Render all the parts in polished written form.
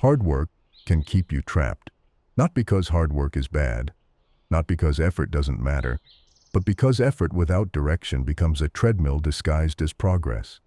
Hard work can keep you trapped. Not because hard work is bad, not because effort doesn't matter, but because effort without direction becomes a treadmill disguised as progress.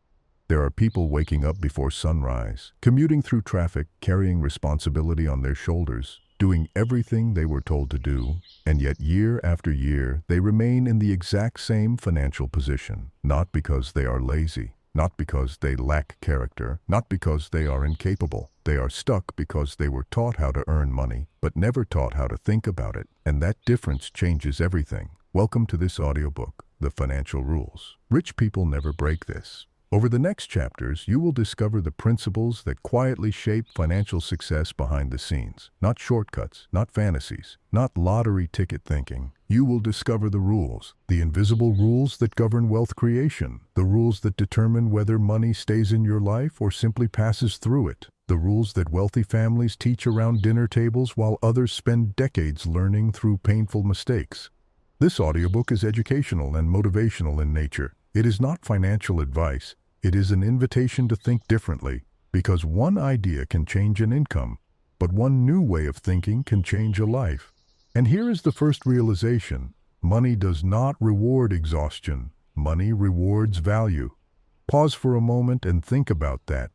There are people waking up before sunrise, commuting through traffic, carrying responsibility on their shoulders, doing everything they were told to do, and yet year after year they remain in the exact same financial position, not because they are lazy, not because they lack character, not because they are incapable. They are stuck because they were taught how to earn money, but never taught how to think about it, and that difference changes everything. Welcome to this audiobook, The Financial Rules. Rich people never break this. Over the next chapters, you will discover the principles that quietly shape financial success behind the scenes. Not shortcuts, not fantasies, not lottery ticket thinking. You will discover the rules, the invisible rules that govern wealth creation, the rules that determine whether money stays in your life or simply passes through it, the rules that wealthy families teach around dinner tables while others spend decades learning through painful mistakes. This audiobook is educational and motivational in nature. It is not financial advice. It is an invitation to think differently, because one idea can change an income, but one new way of thinking can change a life. And here is the first realization. Money does not reward exhaustion. Money rewards value. Pause for a moment and think about that.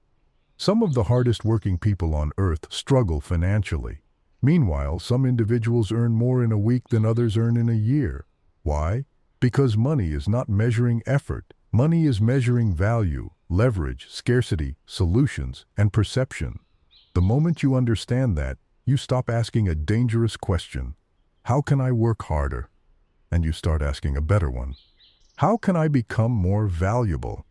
Some of the hardest working people on earth struggle financially. Meanwhile, some individuals earn more in a week than others earn in a year. Why? Because money is not measuring effort. Money is measuring value, leverage, scarcity, solutions, and perception. The moment you understand that, you stop asking a dangerous question. How can I work harder? And you start asking a better one. How can I become more valuable?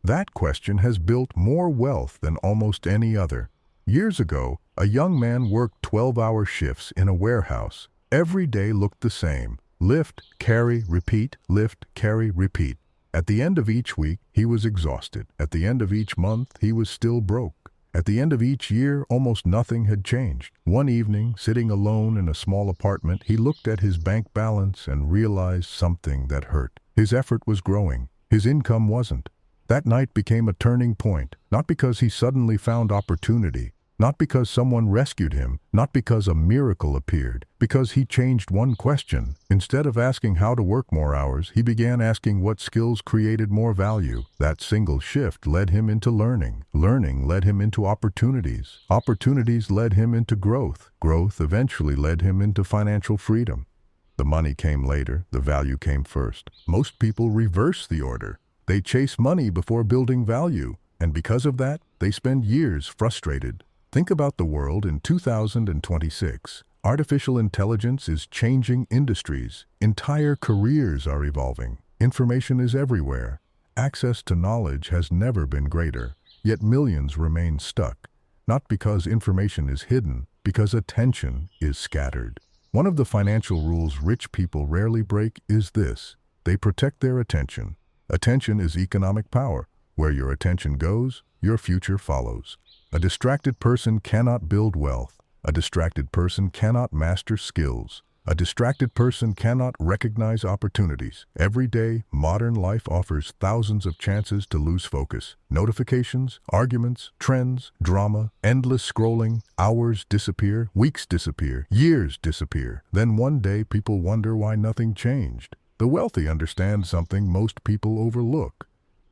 That question has built more wealth than almost any other. Years ago, a young man worked 12-hour shifts in a warehouse. Every day looked the same. Lift, carry, repeat, lift, carry, repeat. At the end of each week, he was exhausted. At the end of each month, he was still broke. At the end of each year, almost nothing had changed. One evening, sitting alone in a small apartment, he looked at his bank balance and realized something that hurt. His effort was growing. His income wasn't. That night became a turning point, not because he suddenly found opportunity, not because someone rescued him, not because a miracle appeared, because he changed one question. Instead of asking how to work more hours, he began asking what skills created more value. That single shift led him into learning. Learning led him into opportunities. Opportunities led him into growth. Growth eventually led him into financial freedom. The money came later, the value came first. Most people reverse the order. They chase money before building value, and because of that, they spend years frustrated. Think about the world in 2026. Artificial intelligence is changing industries. Entire careers are evolving. Information is everywhere. Access to knowledge has never been greater. Yet millions remain stuck. Not because information is hidden, because attention is scattered. One of the financial rules rich people rarely break is this. They protect their attention. Attention is economic power. Where your attention goes, your future follows. A distracted person cannot build wealth. A distracted person cannot master skills. A distracted person cannot recognize opportunities. Every day, modern life offers thousands of chances to lose focus. Notifications, arguments, trends, drama, endless scrolling. Hours disappear, weeks disappear, years disappear. Then one day people wonder why nothing changed. The wealthy understand something most people overlook.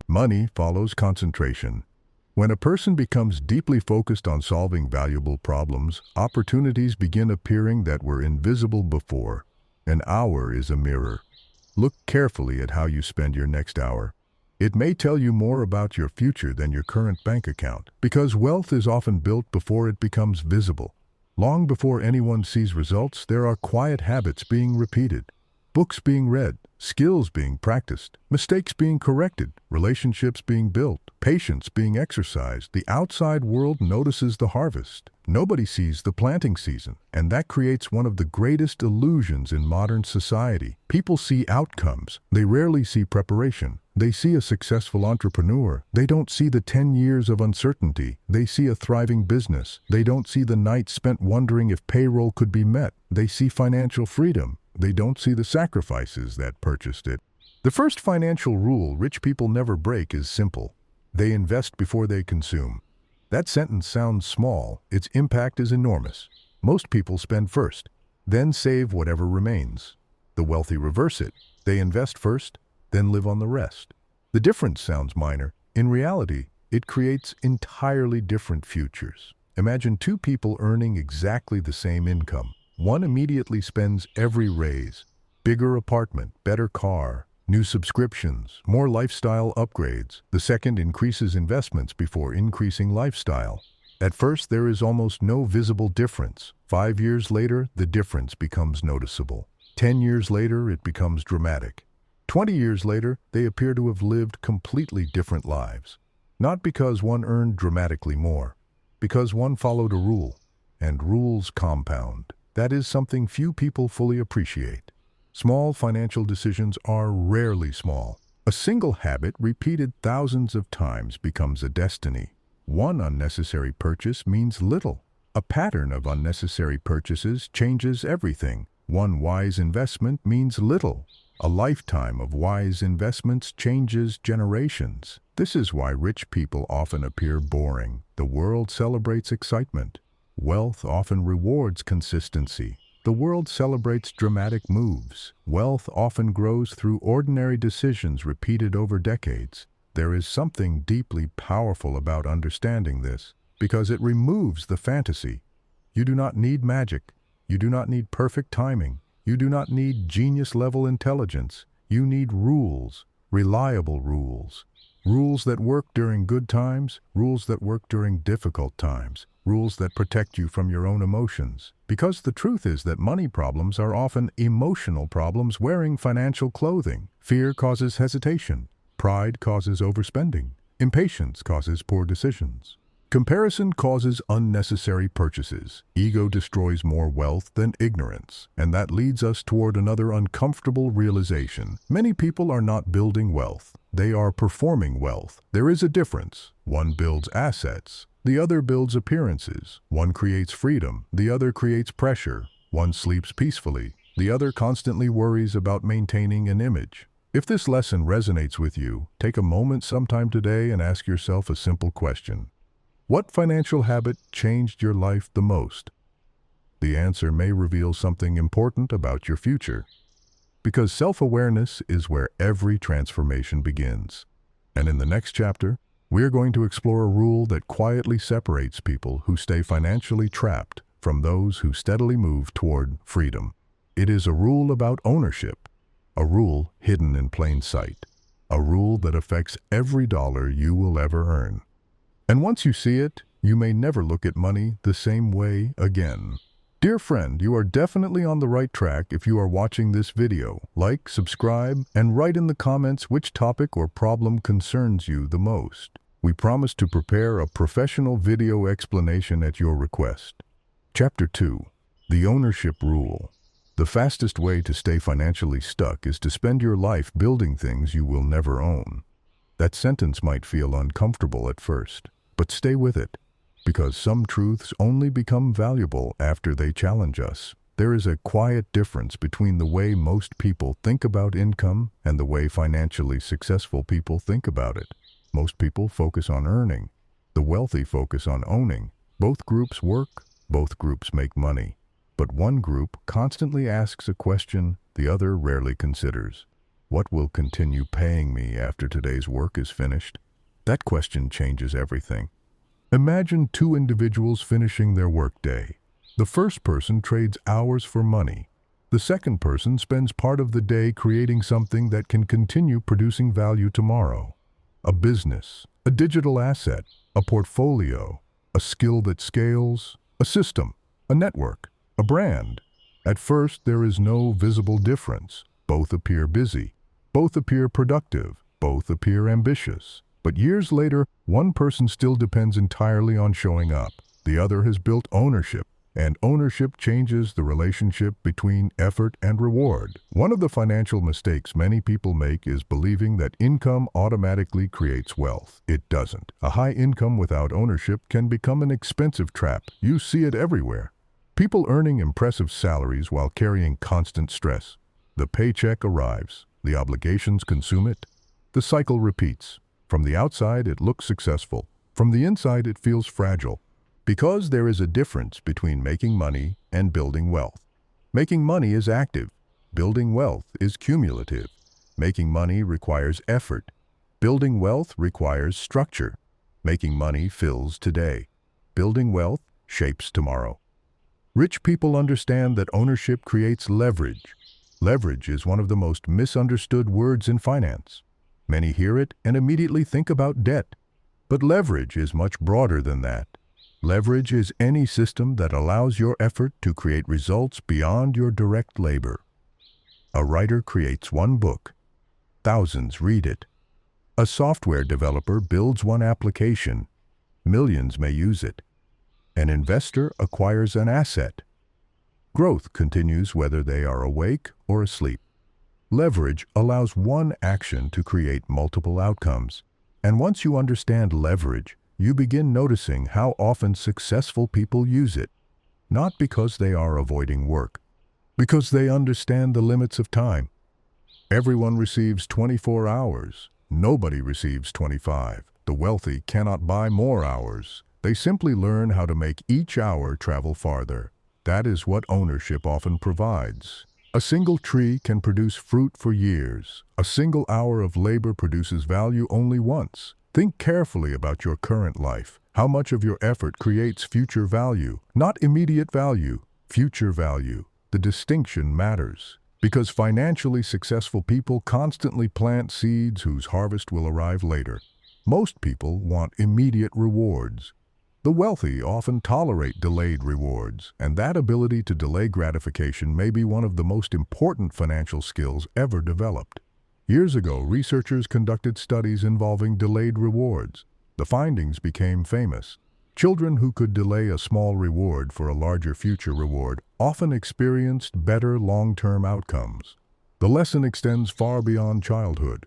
Money follows concentration. When a person becomes deeply focused on solving valuable problems, opportunities begin appearing that were invisible before. An hour is a mirror. Look carefully at how you spend your next hour. It may tell you more about your future than your current bank account, because wealth is often built before it becomes visible. Long before anyone sees results, there are quiet habits being repeated. Books being read, skills being practiced, mistakes being corrected, relationships being built, patience being exercised. The outside world notices the harvest. Nobody sees the planting season, and that creates one of the greatest illusions in modern society. People see outcomes. They rarely see preparation. They see a successful entrepreneur. They don't see the 10 years of uncertainty. They see a thriving business. They don't see the nights spent wondering if payroll could be met. They see financial freedom. They don't see the sacrifices that purchased it. The first financial rule rich people never break is simple. They invest before they consume. That sentence sounds small. Its impact is enormous. Most people spend first, then save whatever remains. The wealthy reverse it. They invest first, then live on the rest. The difference sounds minor. In reality, it creates entirely different futures. Imagine two people earning exactly the same income. One immediately spends every raise. Bigger apartment, better car, new subscriptions, more lifestyle upgrades. The second increases investments before increasing lifestyle. At first, there is almost no visible difference. 5 years later, the difference becomes noticeable. 10 years later, it becomes dramatic. 20 years later, they appear to have lived completely different lives. Not because one earned dramatically more, because one followed a rule. And rules compound. That is something few people fully appreciate. Small financial decisions are rarely small. A single habit repeated thousands of times becomes a destiny. One unnecessary purchase means little. A pattern of unnecessary purchases changes everything. One wise investment means little. A lifetime of wise investments changes generations. This is why rich people often appear boring. The world celebrates excitement. Wealth often rewards consistency. The world celebrates dramatic moves. Wealth often grows through ordinary decisions repeated over decades. There is something deeply powerful about understanding this, because it removes the fantasy. You do not need magic. You do not need perfect timing. You do not need genius-level intelligence. You need rules, reliable rules. Rules that work during good times, rules that work during difficult times, rules that protect you from your own emotions. Because the truth is that money problems are often emotional problems wearing financial clothing. Fear causes hesitation. Pride causes overspending. Impatience causes poor decisions. Comparison causes unnecessary purchases. Ego destroys more wealth than ignorance. And that leads us toward another uncomfortable realization. Many people are not building wealth. They are performing wealth. There is a difference. One builds assets. The other builds appearances. One creates freedom. The other creates pressure. One sleeps peacefully. The other constantly worries about maintaining an image. If this lesson resonates with you, take a moment sometime today and ask yourself a simple question. What financial habit changed your life the most? The answer may reveal something important about your future. Because self-awareness is where every transformation begins. And in the next chapter, we're going to explore a rule that quietly separates people who stay financially trapped from those who steadily move toward freedom. It is a rule about ownership, a rule hidden in plain sight, a rule that affects every dollar you will ever earn. And once you see it, you may never look at money the same way again. Dear friend, you are definitely on the right track if you are watching this video. Like, subscribe, and write in the comments which topic or problem concerns you the most. We promise to prepare a professional video explanation at your request. Chapter 2. The Ownership Rule. The fastest way to stay financially stuck is to spend your life building things you will never own. That sentence might feel uncomfortable at first, but stay with it, because some truths only become valuable after they challenge us. There is a quiet difference between the way most people think about income and the way financially successful people think about it. Most people focus on earning. The wealthy focus on owning. Both groups work, both groups make money. But one group constantly asks a question the other rarely considers. What will continue paying me after today's work is finished? That question changes everything. Imagine two individuals finishing their workday. The first person trades hours for money. The second person spends part of the day creating something that can continue producing value tomorrow. A business, a digital asset, a portfolio, a skill that scales, a system, a network, a brand. At first, there is no visible difference. Both appear busy. Both appear productive. Both appear ambitious. But years later, one person still depends entirely on showing up. The other has built ownership, and ownership changes the relationship between effort and reward. One of the financial mistakes many people make is believing that income automatically creates wealth. It doesn't. A high income without ownership can become an expensive trap. You see it everywhere. People earning impressive salaries while carrying constant stress. The paycheck arrives. The obligations consume it. The cycle repeats. From the outside, it looks successful. From the inside, it feels fragile, because there is a difference between making money and building wealth. Making money is active. Building wealth is cumulative. Making money requires effort. Building wealth requires structure. Making money fills today. Building wealth shapes tomorrow. Rich people understand that ownership creates leverage. Leverage is one of the most misunderstood words in finance. Many hear it and immediately think about debt. But leverage is much broader than that. Leverage is any system that allows your effort to create results beyond your direct labor. A writer creates one book. Thousands read it. A software developer builds one application. Millions may use it. An investor acquires an asset. Growth continues whether they are awake or asleep. Leverage allows one action to create multiple outcomes. And once you understand leverage, you begin noticing how often successful people use it. Not because they are avoiding work, because they understand the limits of time. Everyone receives 24 hours. Nobody receives 25. The wealthy cannot buy more hours. They simply learn how to make each hour travel farther. That is what ownership often provides. A single tree can produce fruit for years. A single hour of labor produces value only once. Think carefully about your current life. How much of your effort creates future value? Not immediate value, future value. The distinction matters. Because financially successful people constantly plant seeds whose harvest will arrive later. Most people want immediate rewards. The wealthy often tolerate delayed rewards, and that ability to delay gratification may be one of the most important financial skills ever developed. Years ago, researchers conducted studies involving delayed rewards. The findings became famous. Children who could delay a small reward for a larger future reward often experienced better long-term outcomes. The lesson extends far beyond childhood.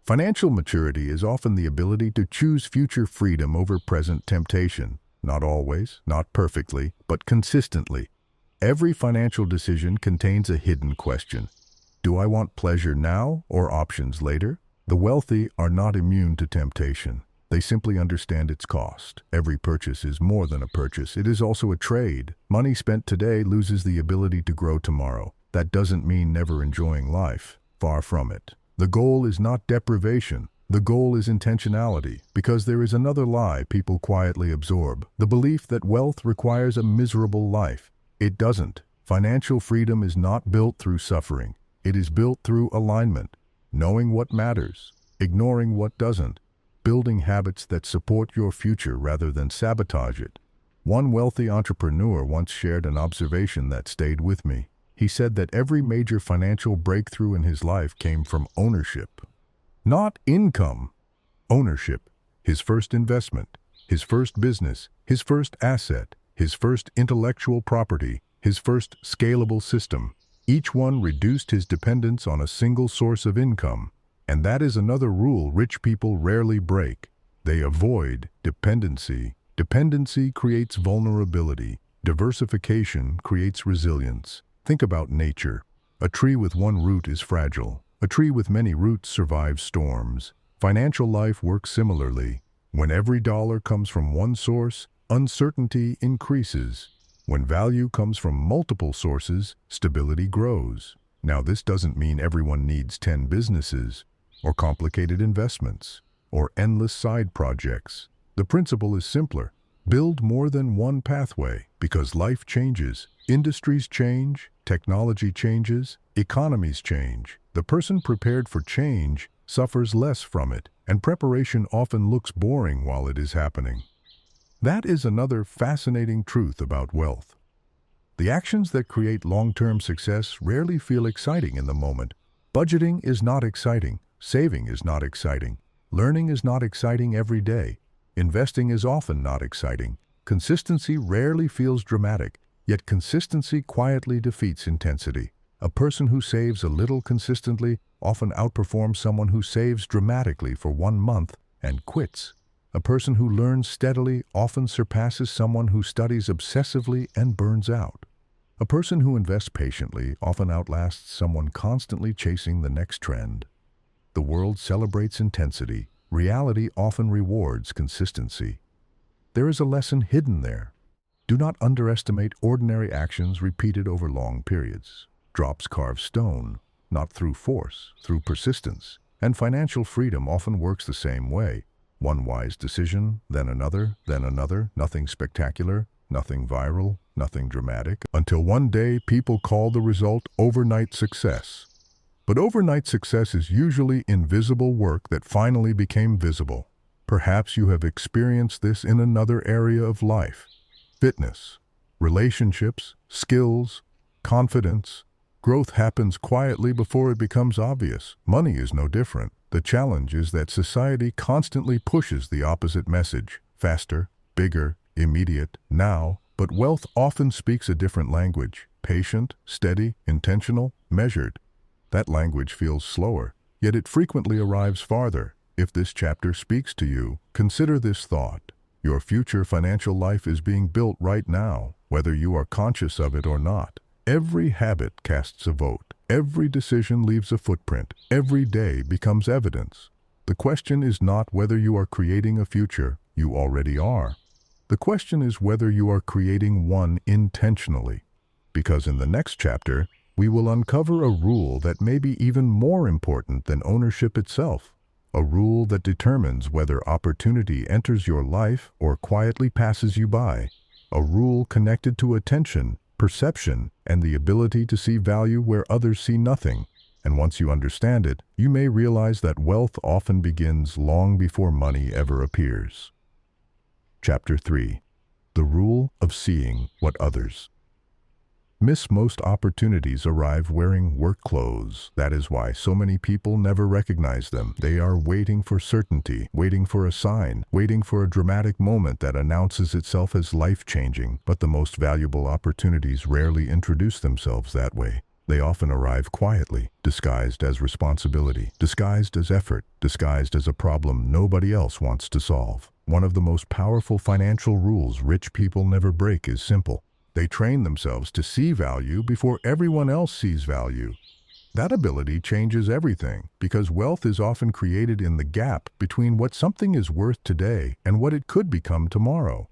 Financial maturity is often the ability to choose future freedom over present temptation. Not always, not perfectly, but consistently. Every financial decision contains a hidden question. Do I want pleasure now or options later? The wealthy are not immune to temptation. They simply understand its cost. Every purchase is more than a purchase. It is also a trade. Money spent today loses the ability to grow tomorrow. That doesn't mean never enjoying life. Far from it. The goal is not deprivation. The goal is intentionality, because there is another lie people quietly absorb, the belief that wealth requires a miserable life. It doesn't. Financial freedom is not built through suffering. It is built through alignment, knowing what matters, ignoring what doesn't, building habits that support your future rather than sabotage it. One wealthy entrepreneur once shared an observation that stayed with me. He said that every major financial breakthrough in his life came from ownership. Not income. Ownership. His first investment, his first business, his first asset, his first intellectual property, his first scalable system. Each one reduced his dependence on a single source of income. And that is another rule rich people rarely break. They avoid dependency. Dependency creates vulnerability. Diversification creates resilience. Think about nature. A tree with one root is fragile. A tree with many roots survives storms. Financial life works similarly. When every dollar comes from one source, uncertainty increases. When value comes from multiple sources, stability grows. Now, this doesn't mean everyone needs 10 businesses, or complicated investments, or endless side projects. The principle is simpler. Build more than one pathway, because life changes, industries change, technology changes, economies change. The person prepared for change suffers less from it, and preparation often looks boring while it is happening. That is another fascinating truth about wealth. The actions that create long-term success rarely feel exciting in the moment. Budgeting is not exciting. Saving is not exciting. Learning is not exciting every day. Investing is often not exciting. Consistency rarely feels dramatic, yet consistency quietly defeats intensity. A person who saves a little consistently often outperforms someone who saves dramatically for 1 month and quits. A person who learns steadily often surpasses someone who studies obsessively and burns out. A person who invests patiently often outlasts someone constantly chasing the next trend. The world celebrates intensity. Reality often rewards consistency. There is a lesson hidden there. Do not underestimate ordinary actions repeated over long periods. Drops carve stone, not through force, through persistence. And financial freedom often works the same way. One wise decision, then another, nothing spectacular, nothing viral, nothing dramatic, until one day people call the result overnight success. But overnight success is usually invisible work that finally became visible. Perhaps you have experienced this in another area of life. Fitness, relationships, skills, confidence. Growth happens quietly before it becomes obvious. Money is no different. The challenge is that society constantly pushes the opposite message. Faster, bigger, immediate, now. But wealth often speaks a different language. Patient, steady, intentional, measured. That language feels slower, yet it frequently arrives farther. If this chapter speaks to you, consider this thought. Your future financial life is being built right now, whether you are conscious of it or not. Every habit casts a vote. Every decision leaves a footprint. Every day becomes evidence. The question is not whether you are creating a future. You already are. The question is whether you are creating one intentionally. Because in the next chapter, we will uncover a rule that may be even more important than ownership itself. A rule that determines whether opportunity enters your life or quietly passes you by. A rule connected to attention, perception, and the ability to see value where others see nothing. And once you understand it, you may realize that wealth often begins long before money ever appears. Chapter 3. The Rule of Seeing What Others miss. Most opportunities arrive wearing work clothes. That is why so many people never recognize them. They are waiting for certainty, waiting for a sign, waiting for a dramatic moment that announces itself as life-changing. But the most valuable opportunities rarely introduce themselves that way. They often arrive quietly, disguised as responsibility, disguised as effort, disguised as a problem nobody else wants to solve. One of the most powerful financial rules rich people never break is simple. They train themselves to see value before everyone else sees value. That ability changes everything, because wealth is often created in the gap between what something is worth today and what it could become tomorrow.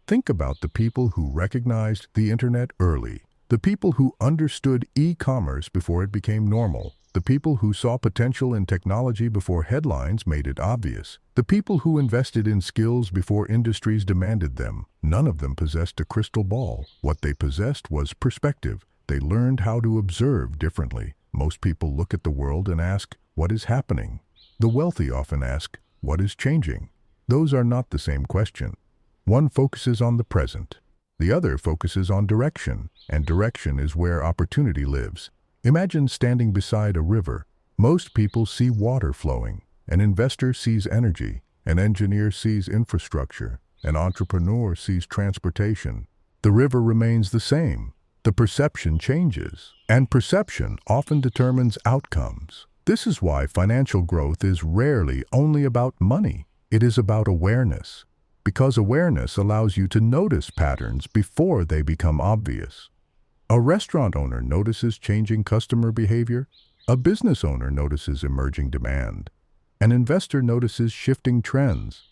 Think about the people who recognized the internet early, the people who understood e-commerce before it became normal, the people who saw potential in technology before headlines made it obvious, the people who invested in skills before industries demanded them. None of them possessed a crystal ball. What they possessed was perspective. They learned how to observe differently. Most people look at the world and ask, what is happening? The wealthy often ask, what is changing? Those are not the same question. One focuses on the present. The other focuses on direction, and direction is where opportunity lives. Imagine standing beside a river. Most people see water flowing. An investor sees energy. An engineer sees infrastructure. An entrepreneur sees transportation. The river remains the same. The perception changes. And perception often determines outcomes. This is why financial growth is rarely only about money. It is about awareness. Because awareness allows you to notice patterns before they become obvious. A restaurant owner notices changing customer behavior. A business owner notices emerging demand. An investor notices shifting trends.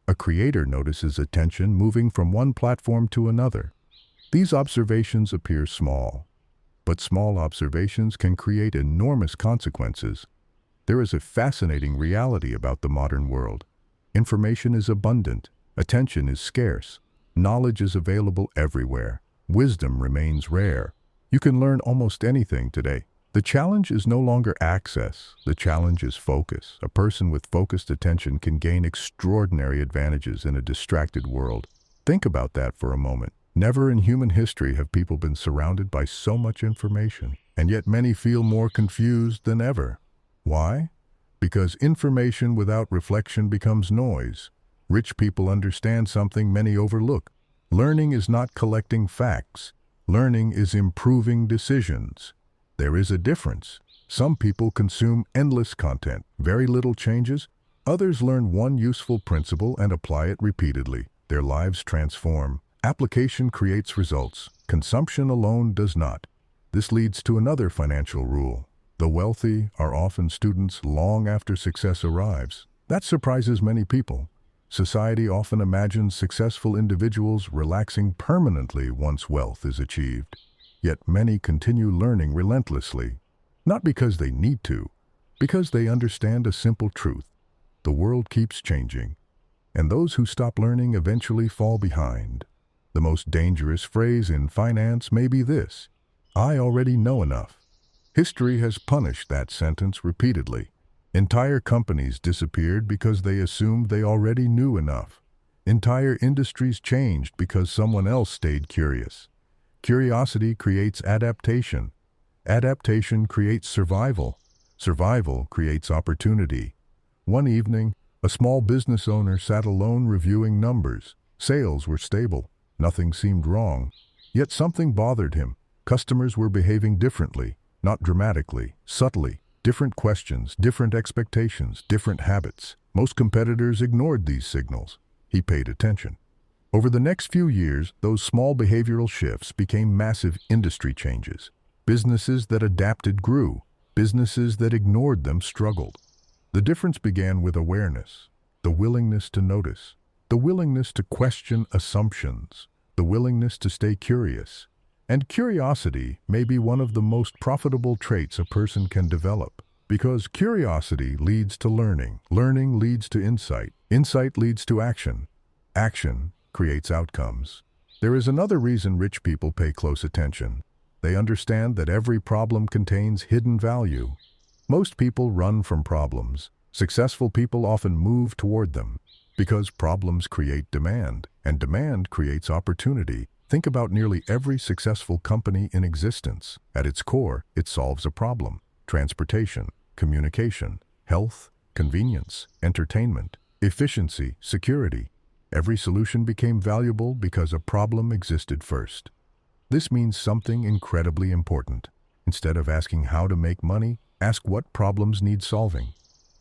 A creator notices attention moving from one platform to another. These observations appear small, but small observations can create enormous consequences. There is a fascinating reality about the modern world. Information is abundant. Attention is scarce. Knowledge is available everywhere. Wisdom remains rare. You can learn almost anything today. The challenge is no longer access. The challenge is focus. A person with focused attention can gain extraordinary advantages in a distracted world. Think about that for a moment. Never in human history have people been surrounded by so much information, and yet many feel more confused than ever. Why? Because information without reflection becomes noise. Rich people understand something many overlook. Learning is not collecting facts. Learning is improving decisions. There is a difference. Some people consume endless content, very little changes. Others learn one useful principle and apply it repeatedly. Their lives transform. Application creates results. Consumption alone does not. This leads to another financial rule. The wealthy are often students long after success arrives. That surprises many people. Society often imagines successful individuals relaxing permanently once wealth is achieved. Yet many continue learning relentlessly, not because they need to, because they understand a simple truth. The world keeps changing, and those who stop learning eventually fall behind. The most dangerous phrase in finance may be this: "I already know enough." History has punished that sentence repeatedly. Entire companies disappeared because they assumed they already knew enough. Entire industries changed because someone else stayed curious. Curiosity creates adaptation. Adaptation creates survival. Survival creates opportunity. One evening, a small business owner sat alone reviewing numbers. Sales were stable. Nothing seemed wrong. Yet something bothered him. Customers were behaving differently, not dramatically, subtly. Different questions, different expectations, different habits. Most competitors ignored these signals. He paid attention. Over the next few years, those small behavioral shifts became massive industry changes. Businesses that adapted grew. Businesses that ignored them struggled. The difference began with awareness, the willingness to notice, the willingness to question assumptions, the willingness to stay curious. And curiosity may be one of the most profitable traits a person can develop, because curiosity leads to learning, learning leads to insight, insight leads to action, action creates outcomes. There is another reason rich people pay close attention. They understand that every problem contains hidden value. Most people run from problems. Successful people often move toward them, because problems create demand, and demand creates opportunity. Think about nearly every successful company in existence. At its core, it solves a problem: transportation, communication, health, convenience, entertainment, efficiency, security. Every solution became valuable because a problem existed first. This means something incredibly important. Instead of asking how to make money, ask what problems need solving.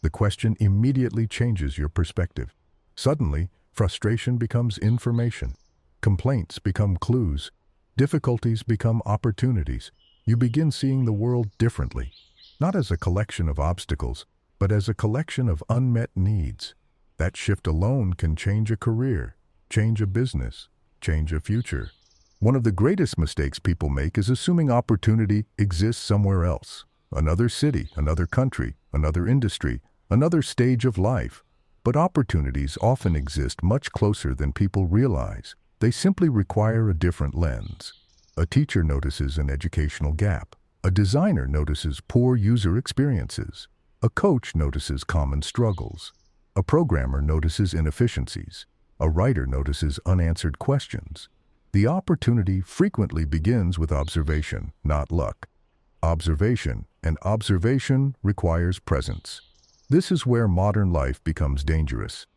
The question immediately changes your perspective. Suddenly, frustration becomes information. Complaints become clues. Difficulties become opportunities. You begin seeing the world differently, not as a collection of obstacles, but as a collection of unmet needs. That shift alone can change a career, change a business, change a future. One of the greatest mistakes people make is assuming opportunity exists somewhere else. Another city, another country, another industry, another stage of life. But opportunities often exist much closer than people realize. They simply require a different lens. A teacher notices an educational gap. A designer notices poor user experiences. A coach notices common struggles. A programmer notices inefficiencies. A writer notices unanswered questions. The opportunity frequently begins with observation, not luck. Observation, and observation requires presence. This is where modern life becomes dangerous.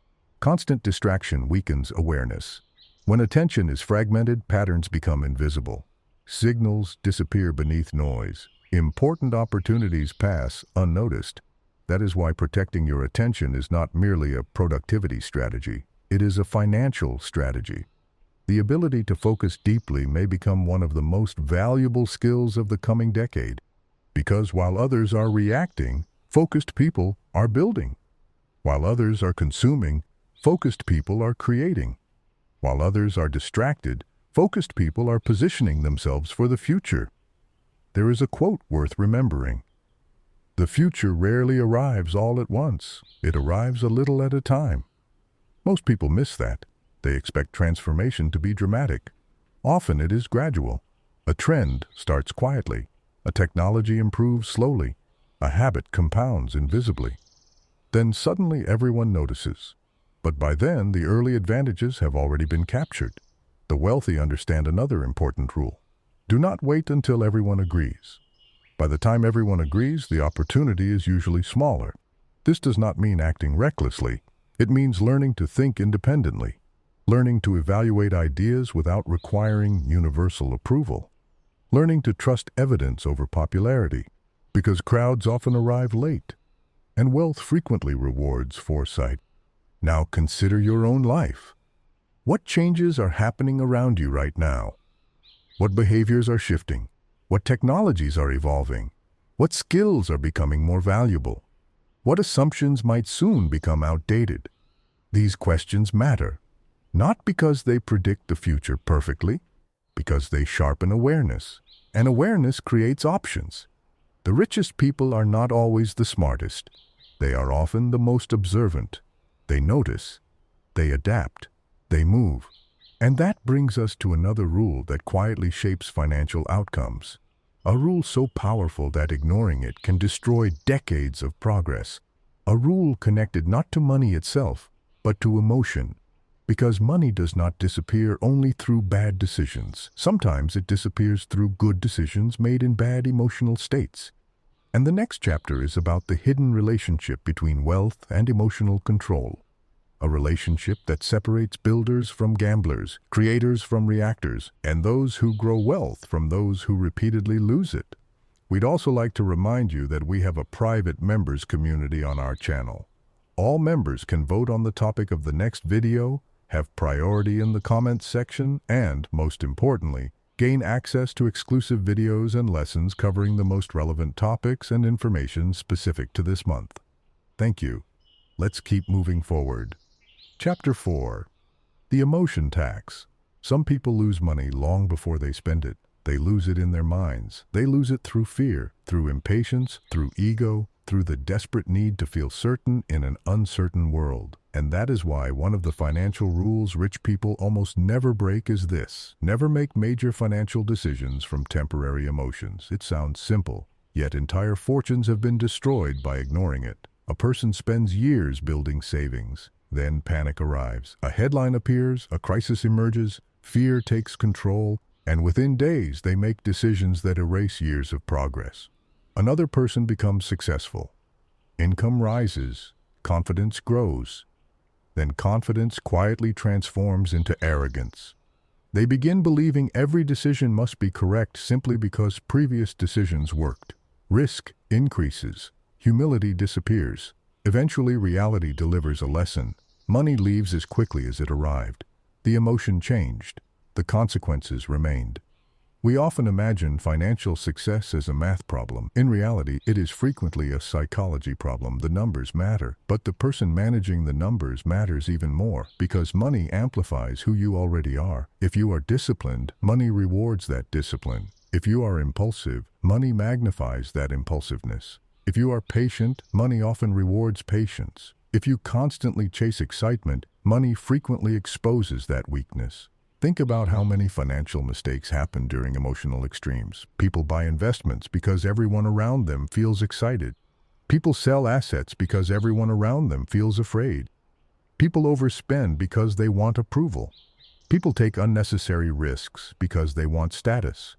Constant distraction weakens awareness. When attention is fragmented, patterns become invisible. Signals disappear beneath noise. Important opportunities pass unnoticed. That is why protecting your attention is not merely a productivity strategy. It is a financial strategy. The ability to focus deeply may become one of the most valuable skills of the coming decade. Because while others are reacting, focused people are building. While others are consuming, focused people are creating. While others are distracted, focused people are positioning themselves for the future. There is a quote worth remembering. The future rarely arrives all at once. It arrives a little at a time. Most people miss that. They expect transformation to be dramatic. Often it is gradual. A trend starts quietly. A technology improves slowly. A habit compounds invisibly. Then suddenly everyone notices. But by then, the early advantages have already been captured. The wealthy understand another important rule. Do not wait until everyone agrees. By the time everyone agrees, the opportunity is usually smaller. This does not mean acting recklessly. It means learning to think independently, learning to evaluate ideas without requiring universal approval, learning to trust evidence over popularity, because crowds often arrive late, and wealth frequently rewards foresight. Now consider your own life. What changes are happening around you right now? What behaviors are shifting? What technologies are evolving? What skills are becoming more valuable? What assumptions might soon become outdated? These questions matter, not because they predict the future perfectly, because they sharpen awareness, and awareness creates options. The richest people are not always the smartest. They are often the most observant. They notice, they adapt, they move. And that brings us to another rule that quietly shapes financial outcomes. A rule so powerful that ignoring it can destroy decades of progress. A rule connected not to money itself, but to emotion. Because money does not disappear only through bad decisions. Sometimes it disappears through good decisions made in bad emotional states. And the next chapter is about the hidden relationship between wealth and emotional control. A relationship that separates builders from gamblers, creators from reactors, and those who grow wealth from those who repeatedly lose it. We'd also like to remind you that we have a private members community on our channel. All members can vote on the topic of the next video, have priority in the comments section, and, most importantly, gain access to exclusive videos and lessons covering the most relevant topics and information specific to this month. Thank you. Let's keep moving forward. Chapter 4. The Emotion Tax. Some people lose money long before they spend it. They lose it in their minds. They lose it through fear, through impatience, through ego, through the desperate need to feel certain in an uncertain world. And that is why one of the financial rules rich people almost never break is this: never make major financial decisions from temporary emotions. It sounds simple, yet entire fortunes have been destroyed by ignoring it. A person spends years building savings. Then panic arrives. A headline appears, a crisis emerges, fear takes control, and within days they make decisions that erase years of progress. Another person becomes successful. Income rises, confidence grows. Then confidence quietly transforms into arrogance. They begin believing every decision must be correct simply because previous decisions worked. Risk increases. Humility disappears. Eventually, reality delivers a lesson. Money leaves as quickly as it arrived. The emotion changed. The consequences remained. We often imagine financial success as a math problem. In reality, it is frequently a psychology problem. The numbers matter, but the person managing the numbers matters even more, because money amplifies who you already are. If you are disciplined, money rewards that discipline. If you are impulsive, money magnifies that impulsiveness. If you are patient, money often rewards patience. If you constantly chase excitement, money frequently exposes that weakness. Think about how many financial mistakes happen during emotional extremes. People buy investments because everyone around them feels excited. People sell assets because everyone around them feels afraid. People overspend because they want approval. People take unnecessary risks because they want status.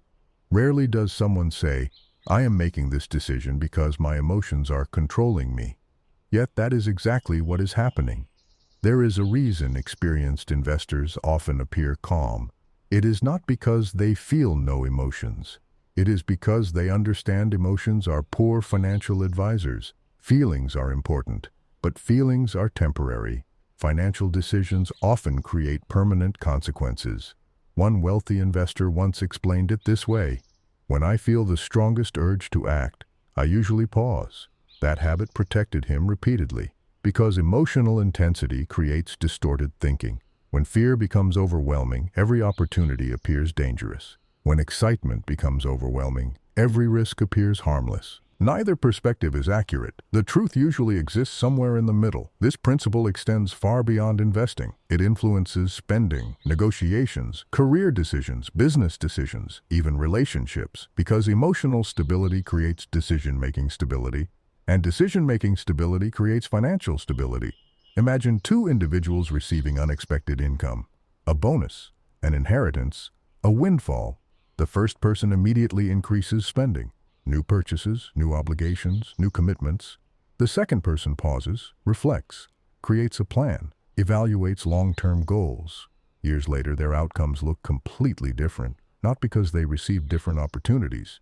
Rarely does someone say, "I am making this decision because my emotions are controlling me." Yet that is exactly what is happening. There is a reason experienced investors often appear calm. It is not because they feel no emotions. It is because they understand emotions are poor financial advisors. Feelings are important, but feelings are temporary. Financial decisions often create permanent consequences. One wealthy investor once explained it this way: "When I feel the strongest urge to act, I usually pause." That habit protected him repeatedly, because emotional intensity creates distorted thinking. When fear becomes overwhelming, every opportunity appears dangerous. When excitement becomes overwhelming, every risk appears harmless. Neither perspective is accurate. The truth usually exists somewhere in the middle. This principle extends far beyond investing. It influences spending, negotiations, career decisions, business decisions, even relationships, because emotional stability creates decision-making stability, and decision-making stability creates financial stability. Imagine two individuals receiving unexpected income, a bonus, an inheritance, a windfall. The first person immediately increases spending. New purchases, new obligations, new commitments. The second person pauses, reflects, creates a plan, evaluates long-term goals. Years later, their outcomes look completely different, not because they received different opportunities,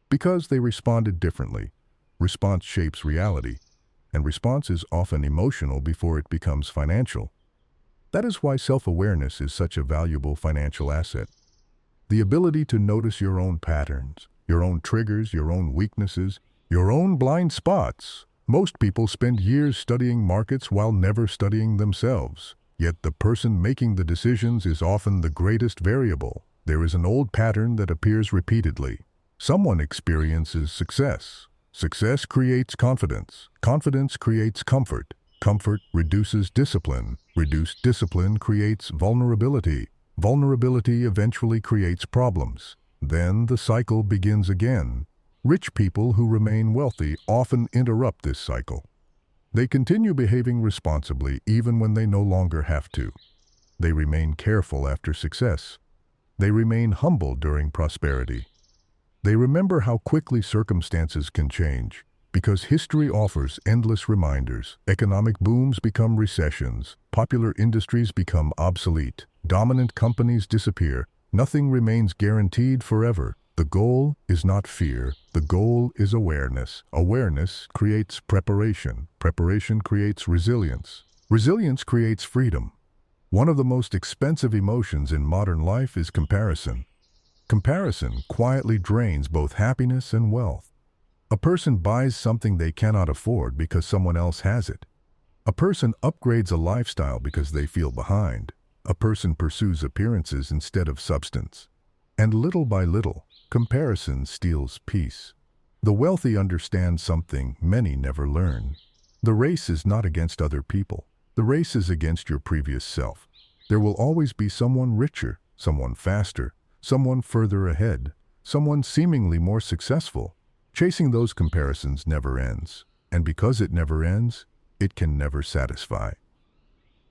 because they responded differently. Response shapes reality, and response is often emotional before it becomes financial. That is why self-awareness is such a valuable financial asset. The ability to notice your own patterns, your own triggers, your own weaknesses, your own blind spots. Most people spend years studying markets while never studying themselves. Yet the person making the decisions is often the greatest variable. There is an old pattern that appears repeatedly. Someone experiences success. Success creates confidence. Confidence creates comfort. Comfort reduces discipline. Reduced discipline creates vulnerability. Vulnerability eventually creates problems. Then the cycle begins again. Rich people who remain wealthy often interrupt this cycle. They continue behaving responsibly even when they no longer have to. They remain careful after success. They remain humble during prosperity. They remember how quickly circumstances can change, because history offers endless reminders. Economic booms become recessions. Popular industries become obsolete. Dominant companies disappear. Nothing remains guaranteed forever. The goal is not fear. The goal is awareness. Awareness creates preparation. Preparation creates resilience. Resilience creates freedom. One of the most expensive emotions in modern life is comparison. Comparison quietly drains both happiness and wealth. A person buys something they cannot afford because someone else has it. A person upgrades a lifestyle because they feel behind. A person pursues appearances instead of substance. And little by little, comparison steals peace. The wealthy understand something many never learn. The race is not against other people. The race is against your previous self. There will always be someone richer, someone faster, someone further ahead, someone seemingly more successful. Chasing those comparisons never ends, and because it never ends, it can never satisfy.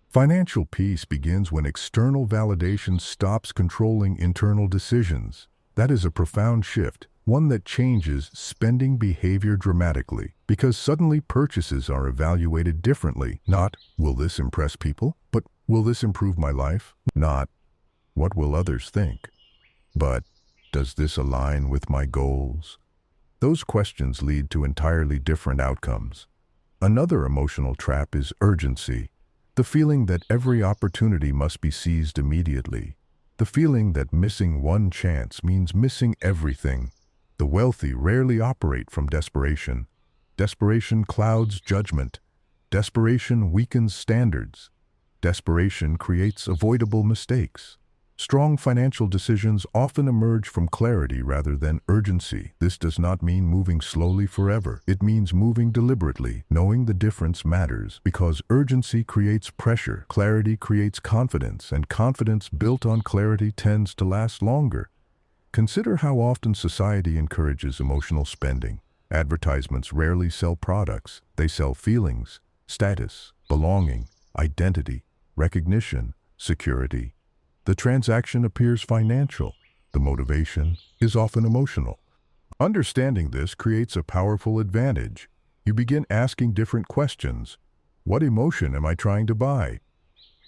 Financial peace begins when external validation stops controlling internal decisions. That is a profound shift, one that changes spending behavior dramatically, because suddenly purchases are evaluated differently. Not, will this impress people? But, will this improve my life? Not, what will others think? But, does this align with my goals? Those questions lead to entirely different outcomes. Another emotional trap is urgency. The feeling that every opportunity must be seized immediately. The feeling that missing one chance means missing everything. The wealthy rarely operate from desperation. Desperation clouds judgment. Desperation weakens standards. Desperation creates avoidable mistakes. Strong financial decisions often emerge from clarity rather than urgency. This does not mean moving slowly forever. It means moving deliberately. Knowing the difference matters because urgency creates pressure, clarity creates confidence, and confidence built on clarity tends to last longer. Consider how often society encourages emotional spending. Advertisements rarely sell products. They sell feelings, status, belonging, identity, recognition, security. The transaction appears financial. The motivation is often emotional. Understanding this creates a powerful advantage. You begin asking different questions. What emotion am I trying to buy?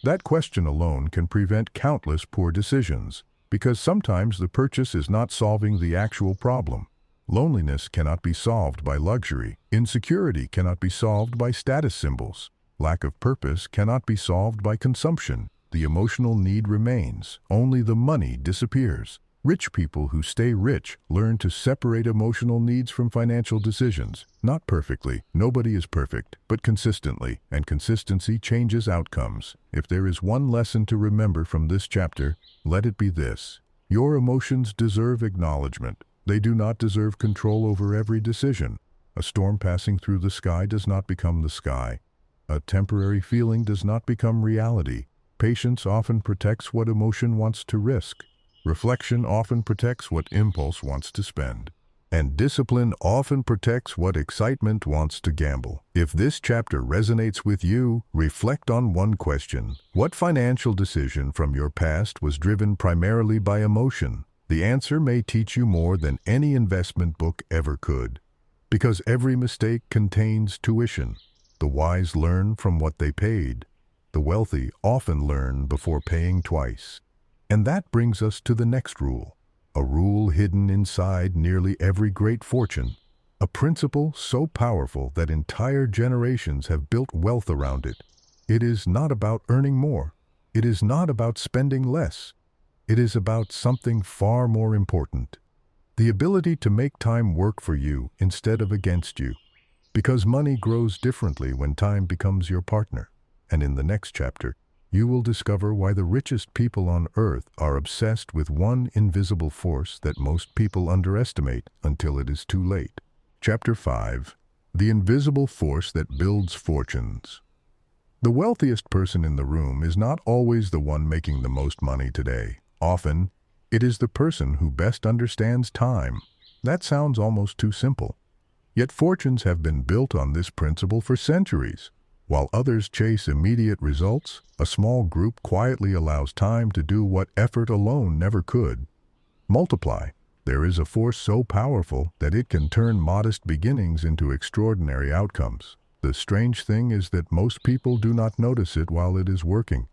That question alone can prevent countless poor decisions, because sometimes the purchase is not solving the actual problem. Loneliness cannot be solved by luxury. Insecurity cannot be solved by status symbols. Lack of purpose cannot be solved by consumption. The emotional need remains. Only the money disappears. Rich people who stay rich learn to separate emotional needs from financial decisions. Not perfectly. Nobody is perfect, but consistently. And consistency changes outcomes. If there is one lesson to remember from this chapter, let it be this. Your emotions deserve acknowledgement. They do not deserve control over every decision. A storm passing through the sky does not become the sky. A temporary feeling does not become reality. Patience often protects what emotion wants to risk. Reflection often protects what impulse wants to spend. And discipline often protects what excitement wants to gamble. If this chapter resonates with you, reflect on one question. What financial decision from your past was driven primarily by emotion? The answer may teach you more than any investment book ever could. Because every mistake contains tuition. The wise learn from what they paid. The wealthy often learn before paying twice. And that brings us to the next rule, a rule hidden inside nearly every great fortune, a principle so powerful that entire generations have built wealth around it. It is not about earning more. It is not about spending less. It is about something far more important, the ability to make time work for you instead of against you. Because money grows differently when time becomes your partner. And in the next chapter, you will discover why the richest people on earth are obsessed with one invisible force that most people underestimate until it is too late. Chapter 5. The invisible force that builds fortunes. The wealthiest person in the room is not always the one making the most money today. Often, it is the person who best understands time. That sounds almost too simple. Yet fortunes have been built on this principle for centuries. While others chase immediate results, a small group quietly allows time to do what effort alone never could. Multiply. There is a force so powerful that it can turn modest beginnings into extraordinary outcomes. The strange thing is that most people do not notice it while it is working,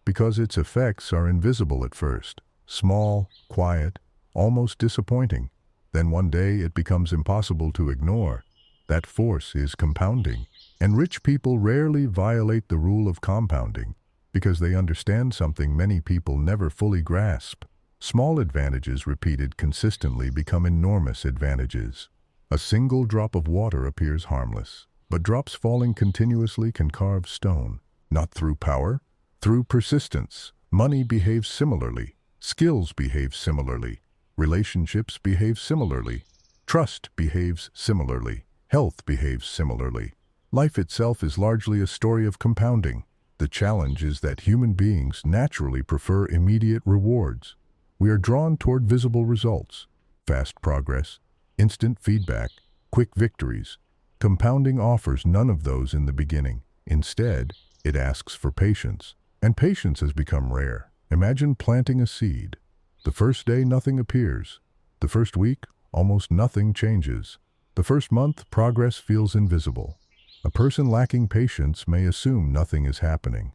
because its effects are invisible at first. Small, quiet, almost disappointing. Then one day it becomes impossible to ignore. That force is compounding. And rich people rarely violate the rule of compounding because they understand something many people never fully grasp. Small advantages repeated consistently become enormous advantages. A single drop of water appears harmless, but drops falling continuously can carve stone. Not through power, through persistence. Money behaves similarly. Skills behave similarly. Relationships behave similarly. Trust behaves similarly. Health behaves similarly. Life itself is largely a story of compounding. The challenge is that human beings naturally prefer immediate rewards. We are drawn toward visible results, fast progress, instant feedback, quick victories. Compounding offers none of those in the beginning. Instead, it asks for patience, and patience has become rare. Imagine planting a seed. The first day, nothing appears. The first week, almost nothing changes. The first month, progress feels invisible. A person lacking patience may assume nothing is happening.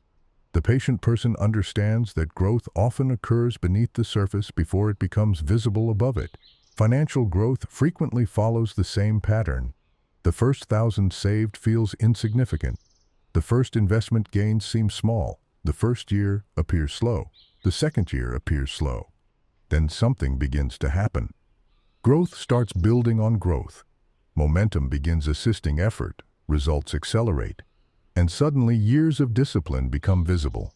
The patient person understands that growth often occurs beneath the surface before it becomes visible above it. Financial growth frequently follows the same pattern. The first $1,000 saved feels insignificant. The first investment gains seem small. The first year appears slow. The second year appears slow. Then something begins to happen. Growth starts building on growth. Momentum begins assisting effort. Results accelerate. And suddenly years of discipline become visible.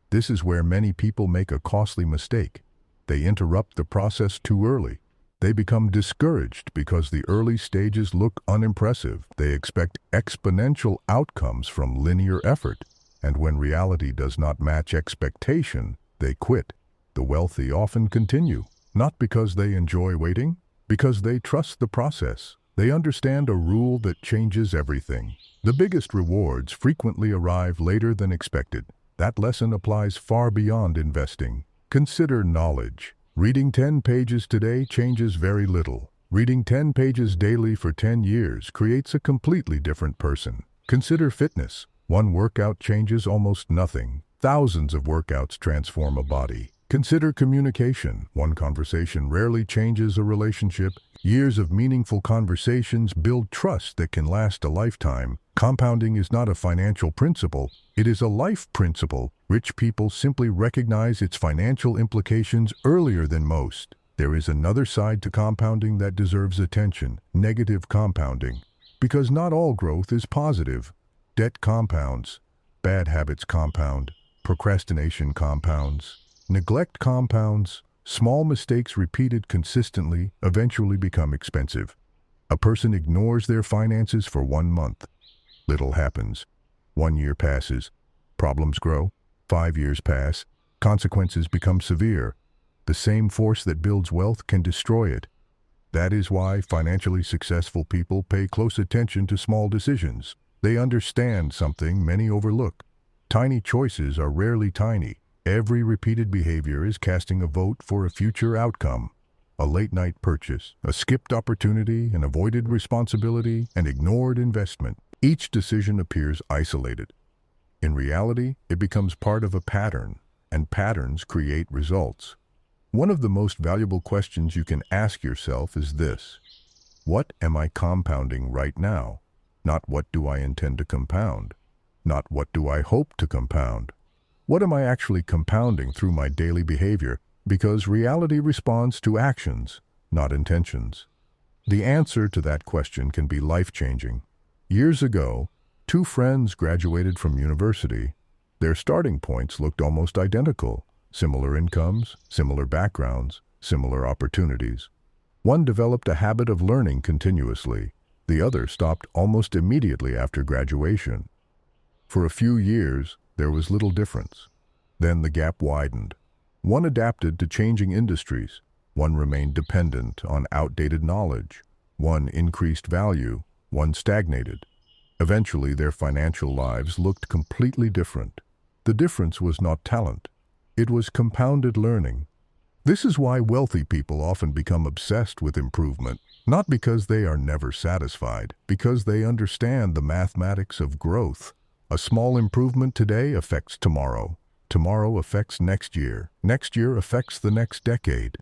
This is where many people make a costly mistake. They interrupt the process too early. They become discouraged because the early stages look unimpressive. They expect exponential outcomes from linear effort. And when reality does not match expectation, they quit. The wealthy often continue, not because they enjoy waiting, because they trust the process. They understand a rule that changes everything. The biggest rewards frequently arrive later than expected. That lesson applies far beyond investing. Consider knowledge. Reading 10 pages today changes very little. Reading 10 pages daily for 10 years creates a completely different person. Consider fitness. One workout changes almost nothing. Thousands of workouts transform a body. Consider communication. One conversation rarely changes a relationship. Years of meaningful conversations build trust that can last a lifetime. Compounding is not a financial principle, it is a life principle. Rich people simply recognize its financial implications earlier than most. There is another side to compounding that deserves attention: negative compounding. Because not all growth is positive. Debt compounds. Bad habits compound. Procrastination compounds. Neglect compounds. Small mistakes repeated consistently eventually become expensive. A person ignores their finances for 1 month. Little happens. 1 year passes. Problems grow. 5 years pass. Consequences become severe. The same force that builds wealth can destroy it. That is why financially successful people pay close attention to small decisions. They understand something many overlook. Tiny choices are rarely tiny. Every repeated behavior is casting a vote for a future outcome. A late-night purchase, a skipped opportunity, an avoided responsibility, an ignored investment. Each decision appears isolated. In reality, it becomes part of a pattern, and patterns create results. One of the most valuable questions you can ask yourself is this: what am I compounding right now? Not what do I intend to compound? Not what do I hope to compound? What am I actually compounding through my daily behavior? Because reality responds to actions, not intentions. The answer to that question can be life-changing. Years ago, two friends graduated from university. Their starting points looked almost identical. Similar incomes, similar backgrounds, similar opportunities. One developed a habit of learning continuously. The other stopped almost immediately after graduation. For a few years, there was little difference. Then the gap widened. One adapted to changing industries. One remained dependent on outdated knowledge. One increased value. One stagnated. Eventually, their financial lives looked completely different. The difference was not talent. It was compounded learning. This is why wealthy people often become obsessed with improvement, not because they are never satisfied, because they understand the mathematics of growth. A small improvement today affects tomorrow. Tomorrow affects next year. Next year affects the next decade.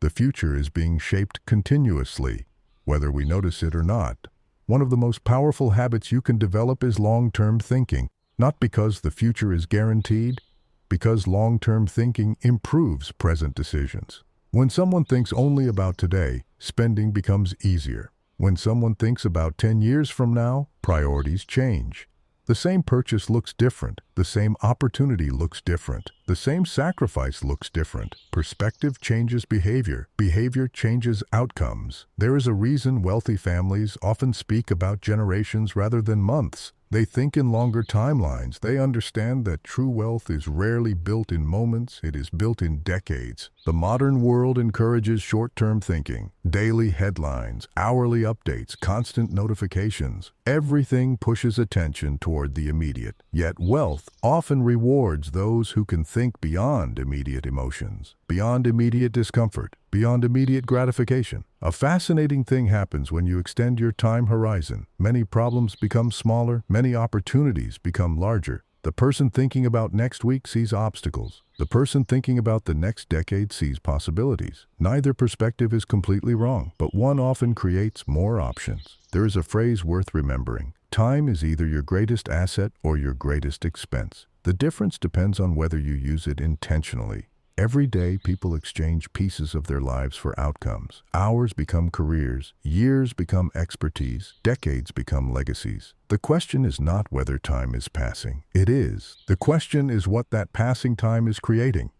The future is being shaped continuously, whether we notice it or not. One of the most powerful habits you can develop is long-term thinking, not because the future is guaranteed, because long-term thinking improves present decisions. When someone thinks only about today, spending becomes easier. When someone thinks about 10 years from now, priorities change. The same purchase looks different. The same opportunity looks different. The same sacrifice looks different. Perspective changes behavior. Behavior changes outcomes. There is a reason wealthy families often speak about generations rather than months. They think in longer timelines. They understand that true wealth is rarely built in moments, it is built in decades. The modern world encourages short-term thinking, daily headlines, hourly updates, constant notifications. Everything pushes attention toward the immediate. Yet wealth often rewards those who can think beyond immediate emotions, beyond immediate discomfort, beyond immediate gratification. A fascinating thing happens when you extend your time horizon. Many problems become smaller, many opportunities become larger. The person thinking about next week sees obstacles. The person thinking about the next decade sees possibilities. Neither perspective is completely wrong, but one often creates more options. There is a phrase worth remembering. Time is either your greatest asset or your greatest expense. The difference depends on whether you use it intentionally. Every day, people exchange pieces of their lives for outcomes. Hours become careers, years become expertise, decades become legacies. The question is not whether time is passing. It is. The question is what that passing time is creating.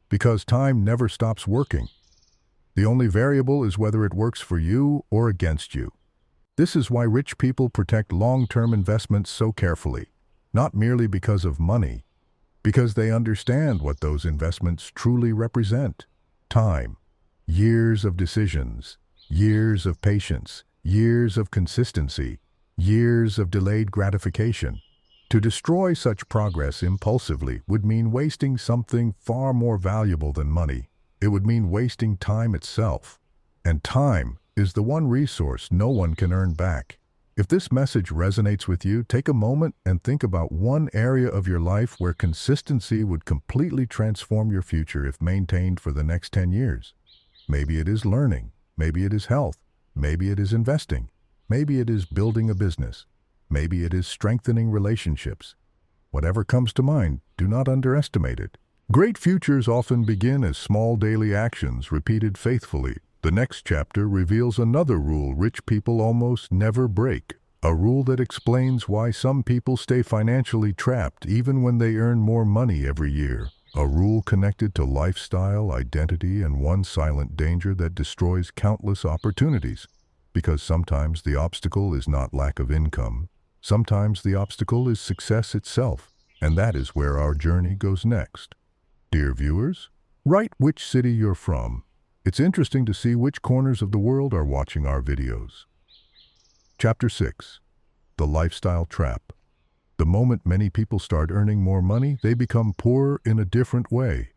Because time never stops working. The only variable is whether it works for you or against you. This is why rich people protect long-term investments so carefully, not merely because of money, because they understand what those investments truly represent. Time, years of decisions, years of patience, years of consistency, years of delayed gratification. To destroy such progress impulsively would mean wasting something far more valuable than money. It would mean wasting time itself. And time is the one resource no one can earn back. If this message resonates with you, take a moment and think about one area of your life where consistency would completely transform your future if maintained for the next 10 years. Maybe it is learning. Maybe it is health. Maybe it is investing. Maybe it is building a business. Maybe it is strengthening relationships. Whatever comes to mind, do not underestimate it. Great futures often begin as small daily actions repeated faithfully. The next chapter reveals another rule rich people almost never break, a rule that explains why some people stay financially trapped even when they earn more money every year, a rule connected to lifestyle, identity, and one silent danger that destroys countless opportunities. Because sometimes the obstacle is not lack of income, sometimes the obstacle is success itself, and that is where our journey goes next. Dear viewers, write which city you're from. It's interesting to see which corners of the world are watching our videos. Chapter 6. The Lifestyle Trap. The moment many people start earning more money, they become poorer in a different way.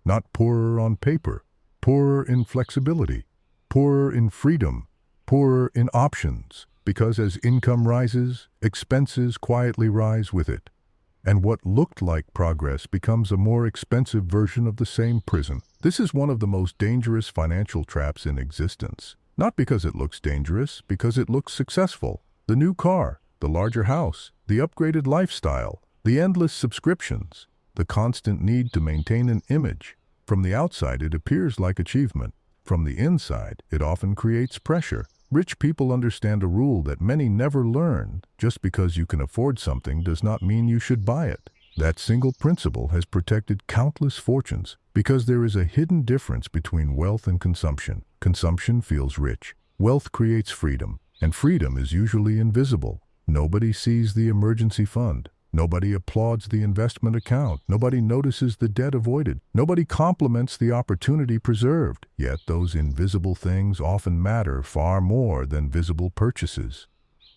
Not poorer on paper, poorer in flexibility, poorer in freedom, poorer in options, because as income rises, expenses quietly rise with it. And what looked like progress becomes a more expensive version of the same prison. This is one of the most dangerous financial traps in existence. Not because it looks dangerous, because it looks successful. The new car, the larger house, the upgraded lifestyle, the endless subscriptions, the constant need to maintain an image. From the outside, it appears like achievement. From the inside, it often creates pressure. Rich people understand a rule that many never learn: just because you can afford something does not mean you should buy it. That single principle has protected countless fortunes because there is a hidden difference between wealth and consumption. Consumption feels rich. Wealth creates freedom, and freedom is usually invisible. Nobody sees the emergency fund. Nobody applauds the investment account. Nobody notices the debt avoided. Nobody compliments the opportunity preserved. Yet those invisible things often matter far more than visible purchases.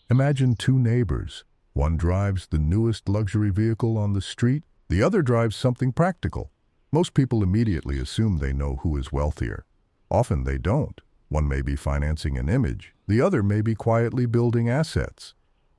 Imagine two neighbors. One drives the newest luxury vehicle on the street. The other drives something practical. Most people immediately assume they know who is wealthier. Often they don't. One may be financing an image. The other may be quietly building assets.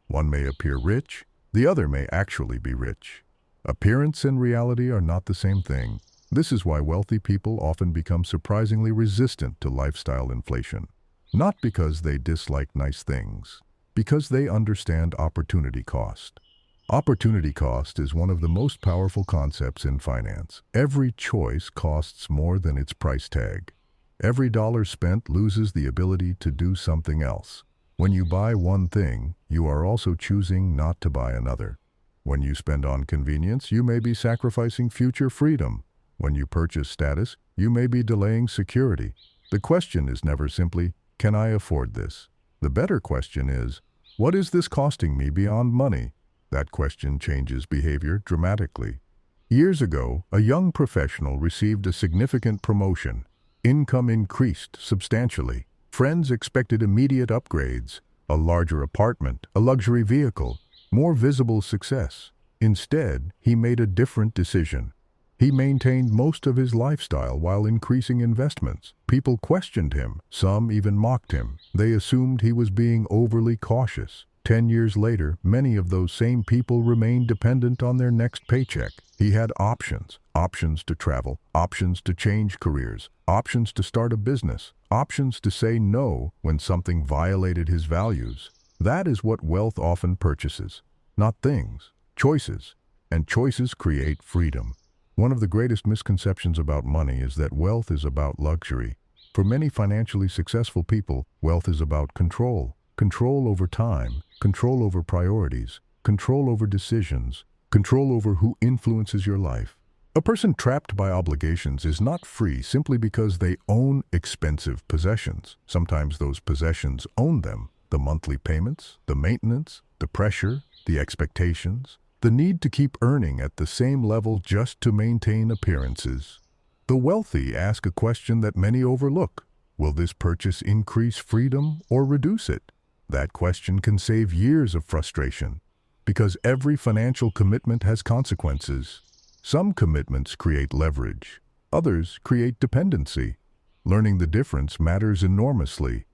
One may appear rich. The other may actually be rich. Appearance and reality are not the same thing. This is why wealthy people often become surprisingly resistant to lifestyle inflation. Not because they dislike nice things, because they understand opportunity cost. Opportunity cost is one of the most powerful concepts in finance. Every choice costs more than its price tag. Every dollar spent loses the ability to do something else. When you buy one thing, you are also choosing not to buy another. When you spend on convenience, you may be sacrificing future freedom. When you purchase status, you may be delaying security. The question is never simply, can I afford this? The better question is, what is this costing me beyond money? That question changes behavior dramatically. Years ago, a young professional received a significant promotion. Income increased substantially. Friends expected immediate upgrades, a larger apartment, a luxury vehicle, more visible success. Instead, he made a different decision. He maintained most of his lifestyle while increasing investments. People questioned him. Some even mocked him. They assumed he was being overly cautious. 10 years later, many of those same people remained dependent on their next paycheck. He had options. Options to travel, options to change careers, options to start a business, options to say no when something violated his values. That is what wealth often purchases. Not things, choices. And choices create freedom. One of the greatest misconceptions about money is that wealth is about luxury. For many financially successful people, wealth is about control. Control over time, control over priorities, control over decisions, control over who influences your life. A person trapped by obligations is not free simply because they own expensive possessions. Sometimes those possessions own them. The monthly payments, the maintenance, the pressure, the expectations, the need to keep earning at the same level just to maintain appearances. The wealthy ask a question that many overlook. Will this purchase increase freedom or reduce it? That question can save years of frustration, because every financial commitment has consequences. Some commitments create leverage, others create dependency. Learning the difference matters enormously.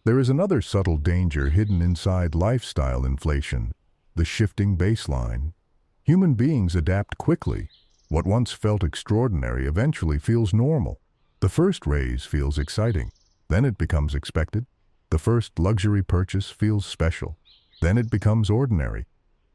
There is another subtle danger hidden inside lifestyle inflation: the shifting baseline. Human beings adapt quickly. What once felt extraordinary eventually feels normal. The first raise feels exciting, then it becomes expected. The first luxury purchase feels special, then it becomes ordinary.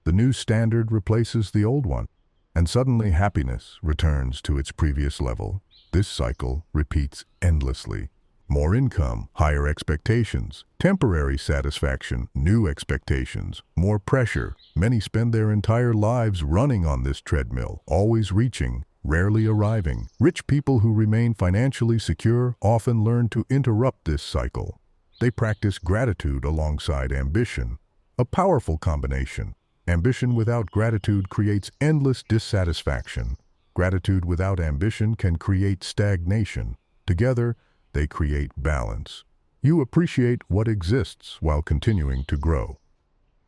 The new standard replaces the old one, and suddenly happiness returns to its previous level. This cycle repeats endlessly. More income, higher expectations, temporary satisfaction, new expectations, more pressure. Many spend their entire lives running on this treadmill, always reaching, rarely arriving. Rich people who remain financially secure often learn to interrupt this cycle. They practice gratitude alongside ambition, a powerful combination. Ambition without gratitude creates endless dissatisfaction. Gratitude without ambition can create stagnation. Together, they create balance. You appreciate what exists while continuing to grow.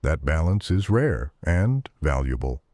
That balance is rare and valuable.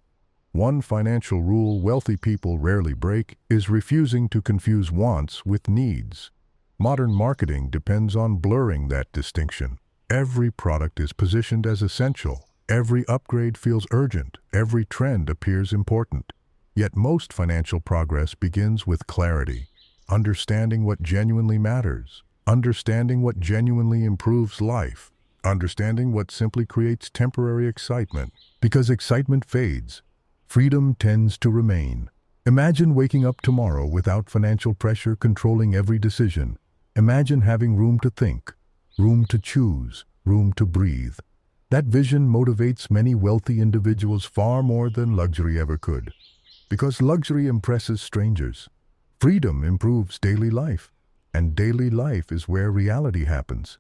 One financial rule wealthy people rarely break is refusing to confuse wants with needs. Modern marketing depends on blurring that distinction. Every product is positioned as essential. Every upgrade feels urgent. Every trend appears important. Yet most financial progress begins with clarity. Understanding what genuinely matters. Understanding what genuinely improves life. Understanding what simply creates temporary excitement. Because excitement fades, freedom tends to remain. Imagine waking up tomorrow without financial pressure controlling every decision. Imagine having room to think, room to choose, room to breathe. That vision motivates many wealthy individuals far more than luxury ever could. Because luxury impresses strangers. Freedom improves daily life. And daily life is where reality happens.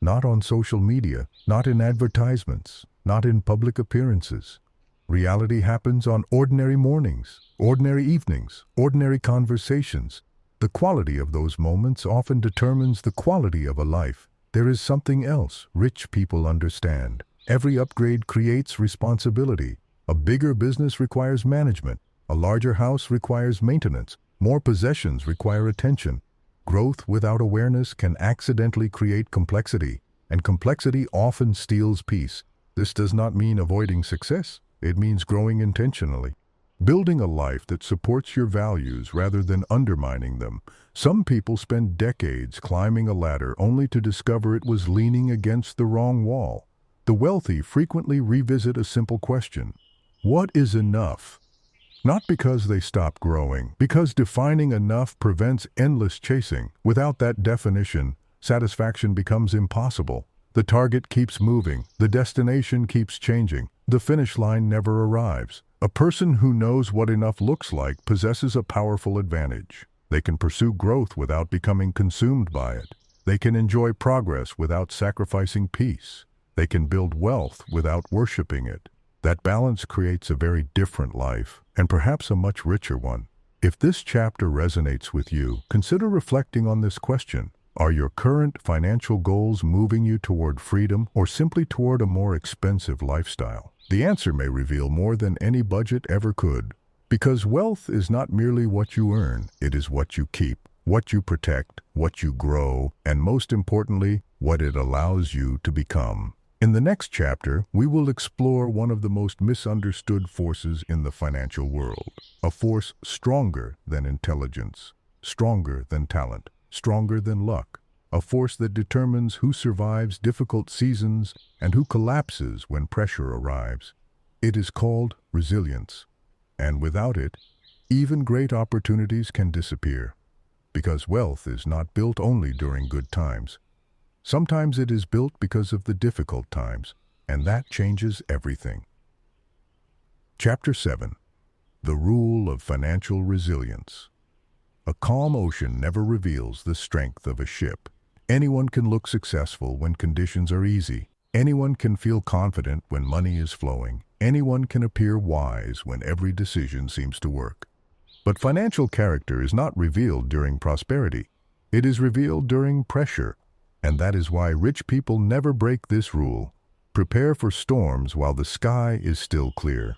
Not on social media, not in advertisements, not in public appearances. Reality happens on ordinary mornings, ordinary evenings, ordinary conversations. The quality of those moments often determines the quality of a life. There is something else rich people understand. Every upgrade creates responsibility. A bigger business requires management. A larger house requires maintenance. More possessions require attention. Growth without awareness can accidentally create complexity, and complexity often steals peace. This does not mean avoiding success. It means growing intentionally. Building a life that supports your values rather than undermining them. Some people spend decades climbing a ladder only to discover it was leaning against the wrong wall. The wealthy frequently revisit a simple question: what is enough? Not because they stop growing, because defining enough prevents endless chasing. Without that definition, satisfaction becomes impossible. The target keeps moving, the destination keeps changing, the finish line never arrives. A person who knows what enough looks like possesses a powerful advantage. They can pursue growth without becoming consumed by it. They can enjoy progress without sacrificing peace. They can build wealth without worshiping it. That balance creates a very different life, and perhaps a much richer one. If this chapter resonates with you, consider reflecting on this question. Are your current financial goals moving you toward freedom or simply toward a more expensive lifestyle? The answer may reveal more than any budget ever could. Because wealth is not merely what you earn, it is what you keep, what you protect, what you grow, and most importantly, what it allows you to become. In the next chapter, we will explore one of the most misunderstood forces in the financial world. A force stronger than intelligence, stronger than talent, stronger than luck. A force that determines who survives difficult seasons and who collapses when pressure arrives. It is called resilience. And without it, even great opportunities can disappear. Because wealth is not built only during good times. Sometimes it is built because of the difficult times, and that changes everything. Chapter 7. The Rule of Financial Resilience. A calm ocean never reveals the strength of a ship. Anyone can look successful when conditions are easy. Anyone can feel confident when money is flowing. Anyone can appear wise when every decision seems to work. But financial character is not revealed during prosperity. It is revealed during pressure. And that is why rich people never break this rule. Prepare for storms while the sky is still clear.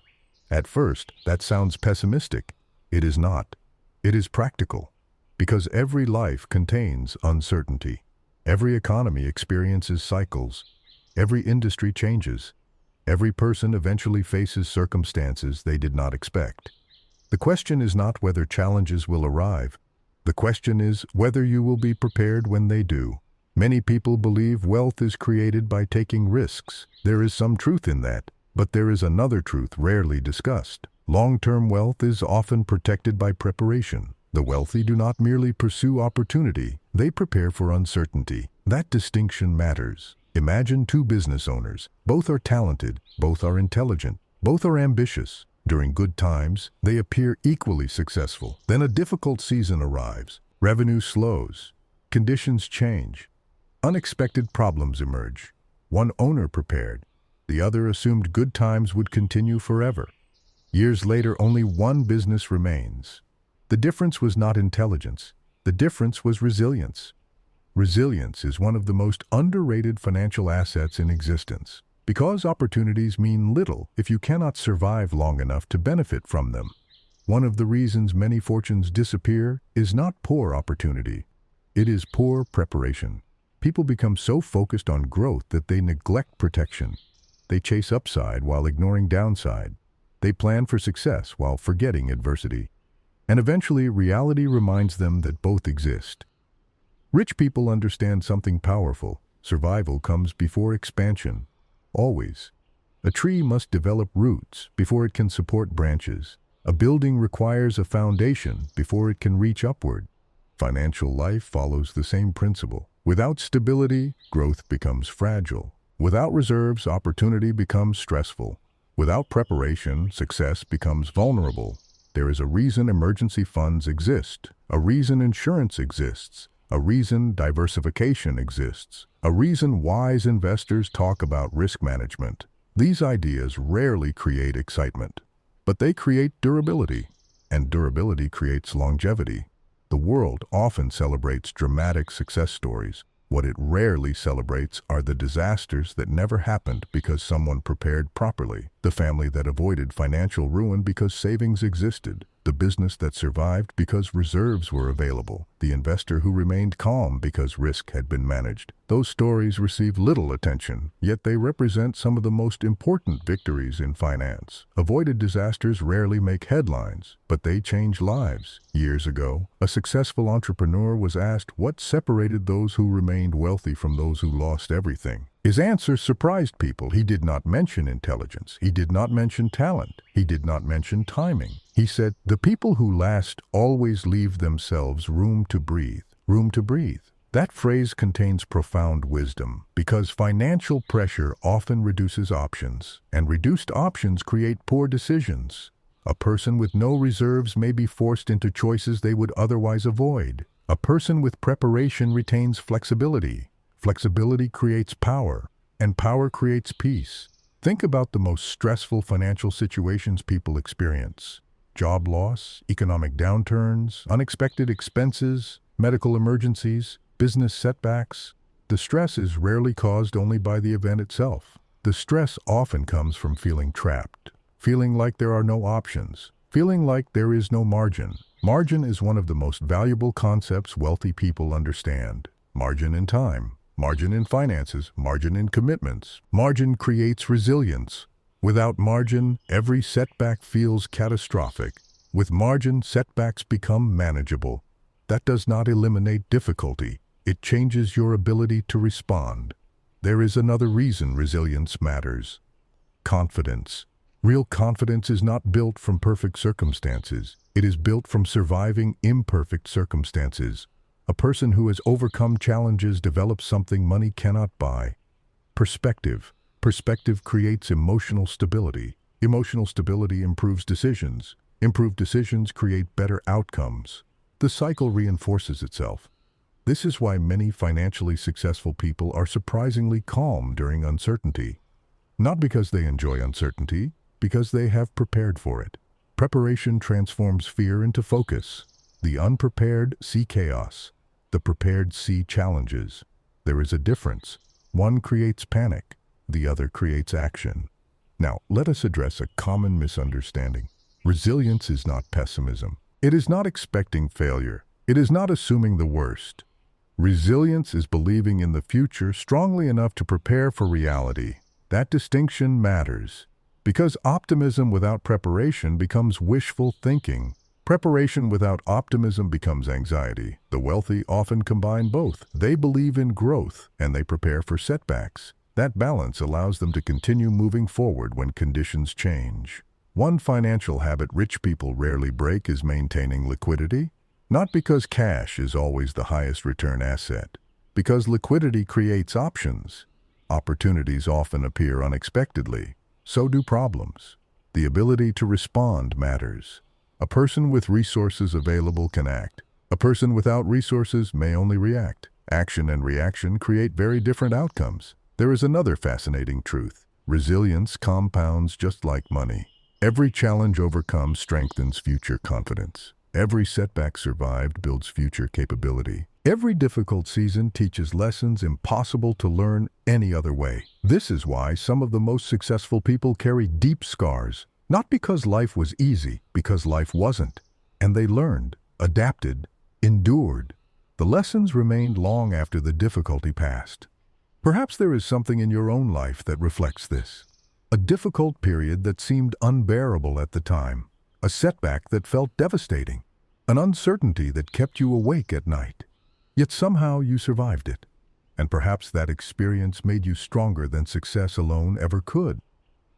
At first, that sounds pessimistic. It is not. It is practical. Because every life contains uncertainty. Every economy experiences cycles. Every industry changes. Every person eventually faces circumstances they did not expect. The question is not whether challenges will arrive. The question is whether you will be prepared when they do. Many people believe wealth is created by taking risks. There is some truth in that, but there is another truth rarely discussed. Long-term wealth is often protected by preparation. The wealthy do not merely pursue opportunity, they prepare for uncertainty. That distinction matters. Imagine two business owners. Both are talented, both are intelligent, both are ambitious. During good times, they appear equally successful. Then a difficult season arrives. Revenue slows. Conditions change. Unexpected problems emerge. One owner prepared. The other assumed good times would continue forever. Years later, only one business remains. The difference was not intelligence. The difference was resilience. Resilience is one of the most underrated financial assets in existence. Because opportunities mean little if you cannot survive long enough to benefit from them. One of the reasons many fortunes disappear is not poor opportunity. It is poor preparation. People become so focused on growth that they neglect protection. They chase upside while ignoring downside. They plan for success while forgetting adversity. And eventually, reality reminds them that both exist. Rich people understand something powerful. Survival comes before expansion. Always. A tree must develop roots before it can support branches. A building requires a foundation before it can reach upward. Financial life follows the same principle. Without stability, growth becomes fragile. Without reserves, opportunity becomes stressful. Without preparation, success becomes vulnerable. There is a reason emergency funds exist, a reason insurance exists, a reason diversification exists, a reason wise investors talk about risk management. These ideas rarely create excitement, but they create durability, and durability creates longevity. The world often celebrates dramatic success stories. What it rarely celebrates are the disasters that never happened because someone prepared properly, the family that avoided financial ruin because savings existed, the business that survived because reserves were available, the investor who remained calm because risk had been managed. Those stories receive little attention, yet they represent some of the most important victories in finance. Avoided disasters rarely make headlines, but they change lives. Years ago, a successful entrepreneur was asked what separated those who remained wealthy from those who lost everything. His answer surprised people. He did not mention intelligence. He did not mention talent. He did not mention timing. He said, "The people who last always leave themselves room to breathe." Room to breathe. That phrase contains profound wisdom because financial pressure often reduces options, and reduced options create poor decisions. A person with no reserves may be forced into choices they would otherwise avoid. A person with preparation retains flexibility. Flexibility creates power, and power creates peace. Think about the most stressful financial situations people experience: job loss, economic downturns, unexpected expenses, medical emergencies, business setbacks. The stress is rarely caused only by the event itself. The stress often comes from feeling trapped, feeling like there are no options, feeling like there is no margin. Margin is one of the most valuable concepts wealthy people understand. Margin in time. Margin in finances, margin in commitments. Margin creates resilience. Without margin, every setback feels catastrophic. With margin, setbacks become manageable. That does not eliminate difficulty. It changes your ability to respond. There is another reason resilience matters: confidence. Real confidence is not built from perfect circumstances. It is built from surviving imperfect circumstances. A person who has overcome challenges develops something money cannot buy: perspective. Perspective creates emotional stability. Emotional stability improves decisions. Improved decisions create better outcomes. The cycle reinforces itself. This is why many financially successful people are surprisingly calm during uncertainty. Not because they enjoy uncertainty, because they have prepared for it. Preparation transforms fear into focus. The unprepared see chaos. The prepared see challenges. There is a difference. One creates panic. The other creates action. Now, let us address a common misunderstanding. Resilience is not pessimism. It is not expecting failure. It is not assuming the worst. Resilience is believing in the future strongly enough to prepare for reality. That distinction matters, because optimism without preparation becomes wishful thinking. Preparation without optimism becomes anxiety. The wealthy often combine both. They believe in growth, and they prepare for setbacks. That balance allows them to continue moving forward when conditions change. One financial habit rich people rarely break is maintaining liquidity. Not because cash is always the highest return asset, because liquidity creates options. Opportunities often appear unexpectedly. So do problems. The ability to respond matters. A person with resources available can act. A person without resources may only react. Action and reaction create very different outcomes. There is another fascinating truth. Resilience compounds just like money. Every challenge overcome strengthens future confidence. Every setback survived builds future capability. Every difficult season teaches lessons impossible to learn any other way. This is why some of the most successful people carry deep scars. Not because life was easy, because life wasn't. And they learned, adapted, endured. The lessons remained long after the difficulty passed. Perhaps there is something in your own life that reflects this. A difficult period that seemed unbearable at the time. A setback that felt devastating. An uncertainty that kept you awake at night. Yet somehow you survived it. And perhaps that experience made you stronger than success alone ever could.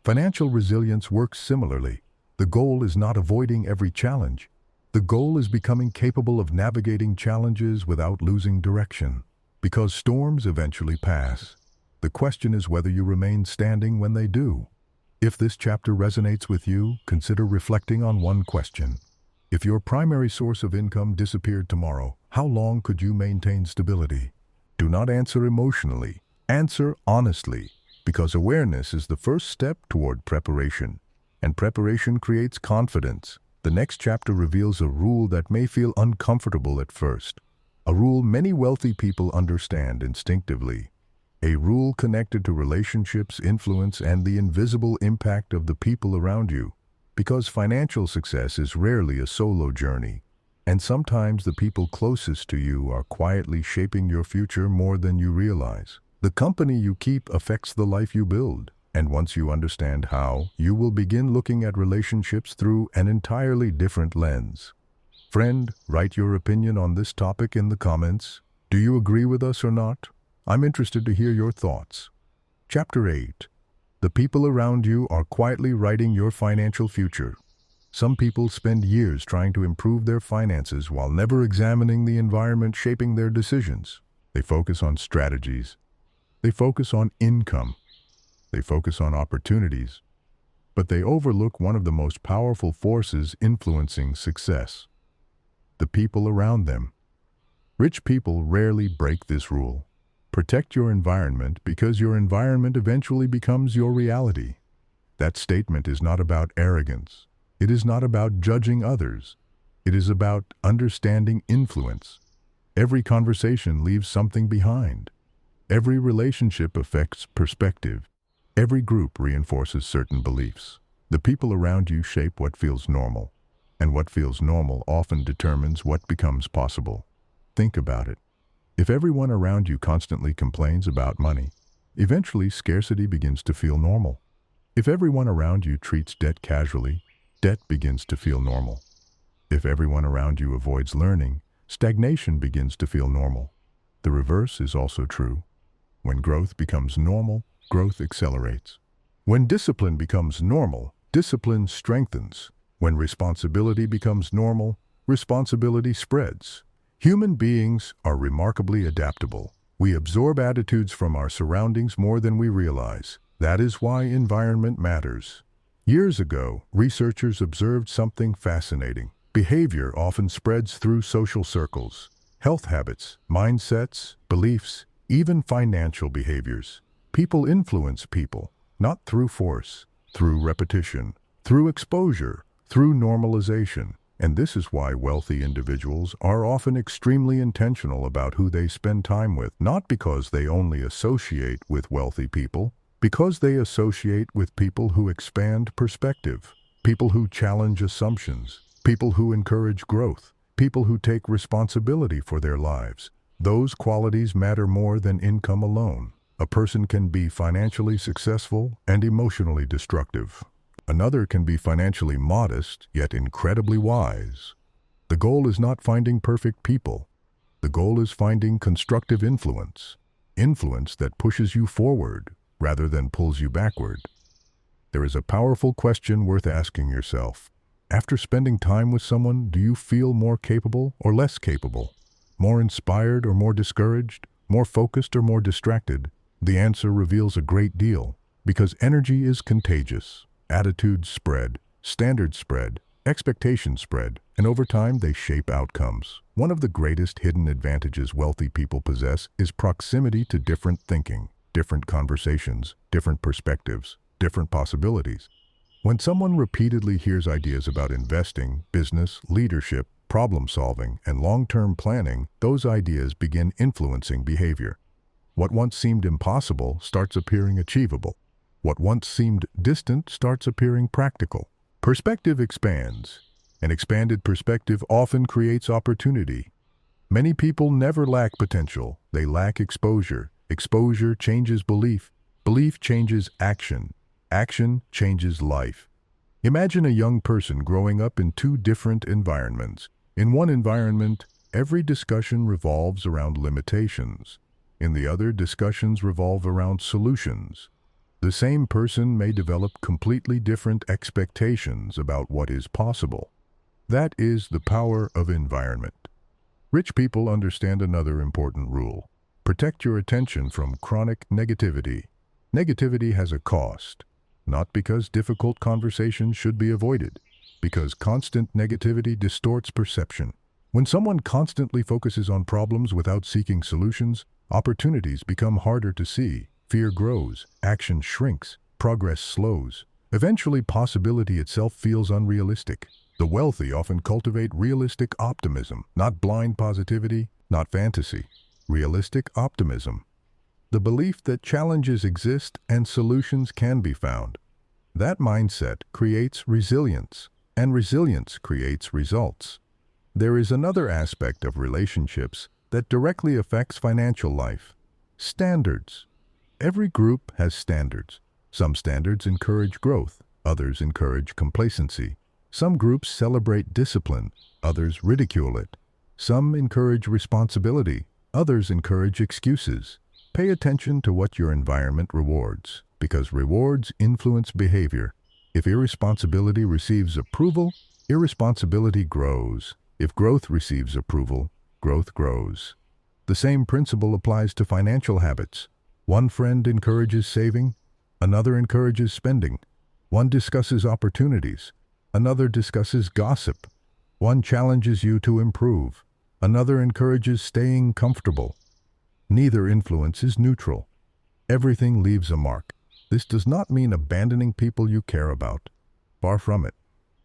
Financial resilience works similarly. The goal is not avoiding every challenge. The goal is becoming capable of navigating challenges without losing direction. Because storms eventually pass. The question is whether you remain standing when they do. If this chapter resonates with you, consider reflecting on one question. If your primary source of income disappeared tomorrow, how long could you maintain stability? Do not answer emotionally. Answer honestly, because awareness is the first step toward preparation, and preparation creates confidence. The next chapter reveals a rule that may feel uncomfortable at first, a rule many wealthy people understand instinctively, a rule connected to relationships, influence, and the invisible impact of the people around you, because financial success is rarely a solo journey, and sometimes the people closest to you are quietly shaping your future more than you realize. The company you keep affects the life you build, and once you understand how, you will begin looking at relationships through an entirely different lens. Friend, write your opinion on this topic in the comments. Do you agree with us or not? I'm interested to hear your thoughts. Chapter 8. The people around you are quietly writing your financial future. Some people spend years trying to improve their finances while never examining the environment shaping their decisions. They focus on strategies. They focus on income. They focus on opportunities. But they overlook one of the most powerful forces influencing success: the people around them. Rich people rarely break this rule. Protect your environment because your environment eventually becomes your reality. That statement is not about arrogance. It is not about judging others. It is about understanding influence. Every conversation leaves something behind. Every relationship affects perspective. Every group reinforces certain beliefs. The people around you shape what feels normal, and what feels normal often determines what becomes possible. Think about it. If everyone around you constantly complains about money, eventually scarcity begins to feel normal. If everyone around you treats debt casually, debt begins to feel normal. If everyone around you avoids learning, stagnation begins to feel normal. The reverse is also true. When growth becomes normal, growth accelerates. When discipline becomes normal, discipline strengthens. When responsibility becomes normal, responsibility spreads. Human beings are remarkably adaptable. We absorb attitudes from our surroundings more than we realize. That is why environment matters. Years ago, researchers observed something fascinating. Behavior often spreads through social circles. Health habits, mindsets, beliefs, even financial behaviors. People influence people, not through force, through repetition, through exposure, through normalization. And this is why wealthy individuals are often extremely intentional about who they spend time with, not because they only associate with wealthy people, because they associate with people who expand perspective, people who challenge assumptions, people who encourage growth, people who take responsibility for their lives. Those qualities matter more than income alone. A person can be financially successful and emotionally destructive. Another can be financially modest, yet incredibly wise. The goal is not finding perfect people. The goal is finding constructive influence. Influence that pushes you forward rather than pulls you backward. There is a powerful question worth asking yourself. After spending time with someone, do you feel more capable or less capable? More inspired or more discouraged? More focused or more distracted? The answer reveals a great deal, because energy is contagious. Attitudes spread, standards spread, expectations spread, and over time they shape outcomes. One of the greatest hidden advantages wealthy people possess is proximity to different thinking, different conversations, different perspectives, different possibilities. When someone repeatedly hears ideas about investing, business, leadership, problem-solving, and long-term planning, those ideas begin influencing behavior. What once seemed impossible starts appearing achievable. What once seemed distant starts appearing practical. Perspective expands. An expanded perspective often creates opportunity. Many people never lack potential. They lack exposure. Exposure changes belief. Belief changes action. Action changes life. Imagine a young person growing up in two different environments. In one environment, every discussion revolves around limitations. In the other, discussions revolve around solutions. The same person may develop completely different expectations about what is possible. That is the power of environment. Rich people understand another important rule. Protect your attention from chronic negativity. Negativity has a cost, not because difficult conversations should be avoided, because constant negativity distorts perception. When someone constantly focuses on problems without seeking solutions, opportunities become harder to see, fear grows, action shrinks, progress slows. Eventually, possibility itself feels unrealistic. The wealthy often cultivate realistic optimism, not blind positivity, not fantasy. Realistic optimism. The belief that challenges exist and solutions can be found. That mindset creates resilience, and resilience creates results. There is another aspect of relationships that directly affects financial life. Standards. Every group has standards. Some standards encourage growth, others encourage complacency. Some groups celebrate discipline, others ridicule it. Some encourage responsibility, others encourage excuses. Pay attention to what your environment rewards, because rewards influence behavior. If irresponsibility receives approval, irresponsibility grows. If growth receives approval, growth grows. The same principle applies to financial habits. One friend encourages saving, another encourages spending. One discusses opportunities, another discusses gossip. One challenges you to improve, another encourages staying comfortable. Neither influence is neutral. Everything leaves a mark. This does not mean abandoning people you care about. Far from it.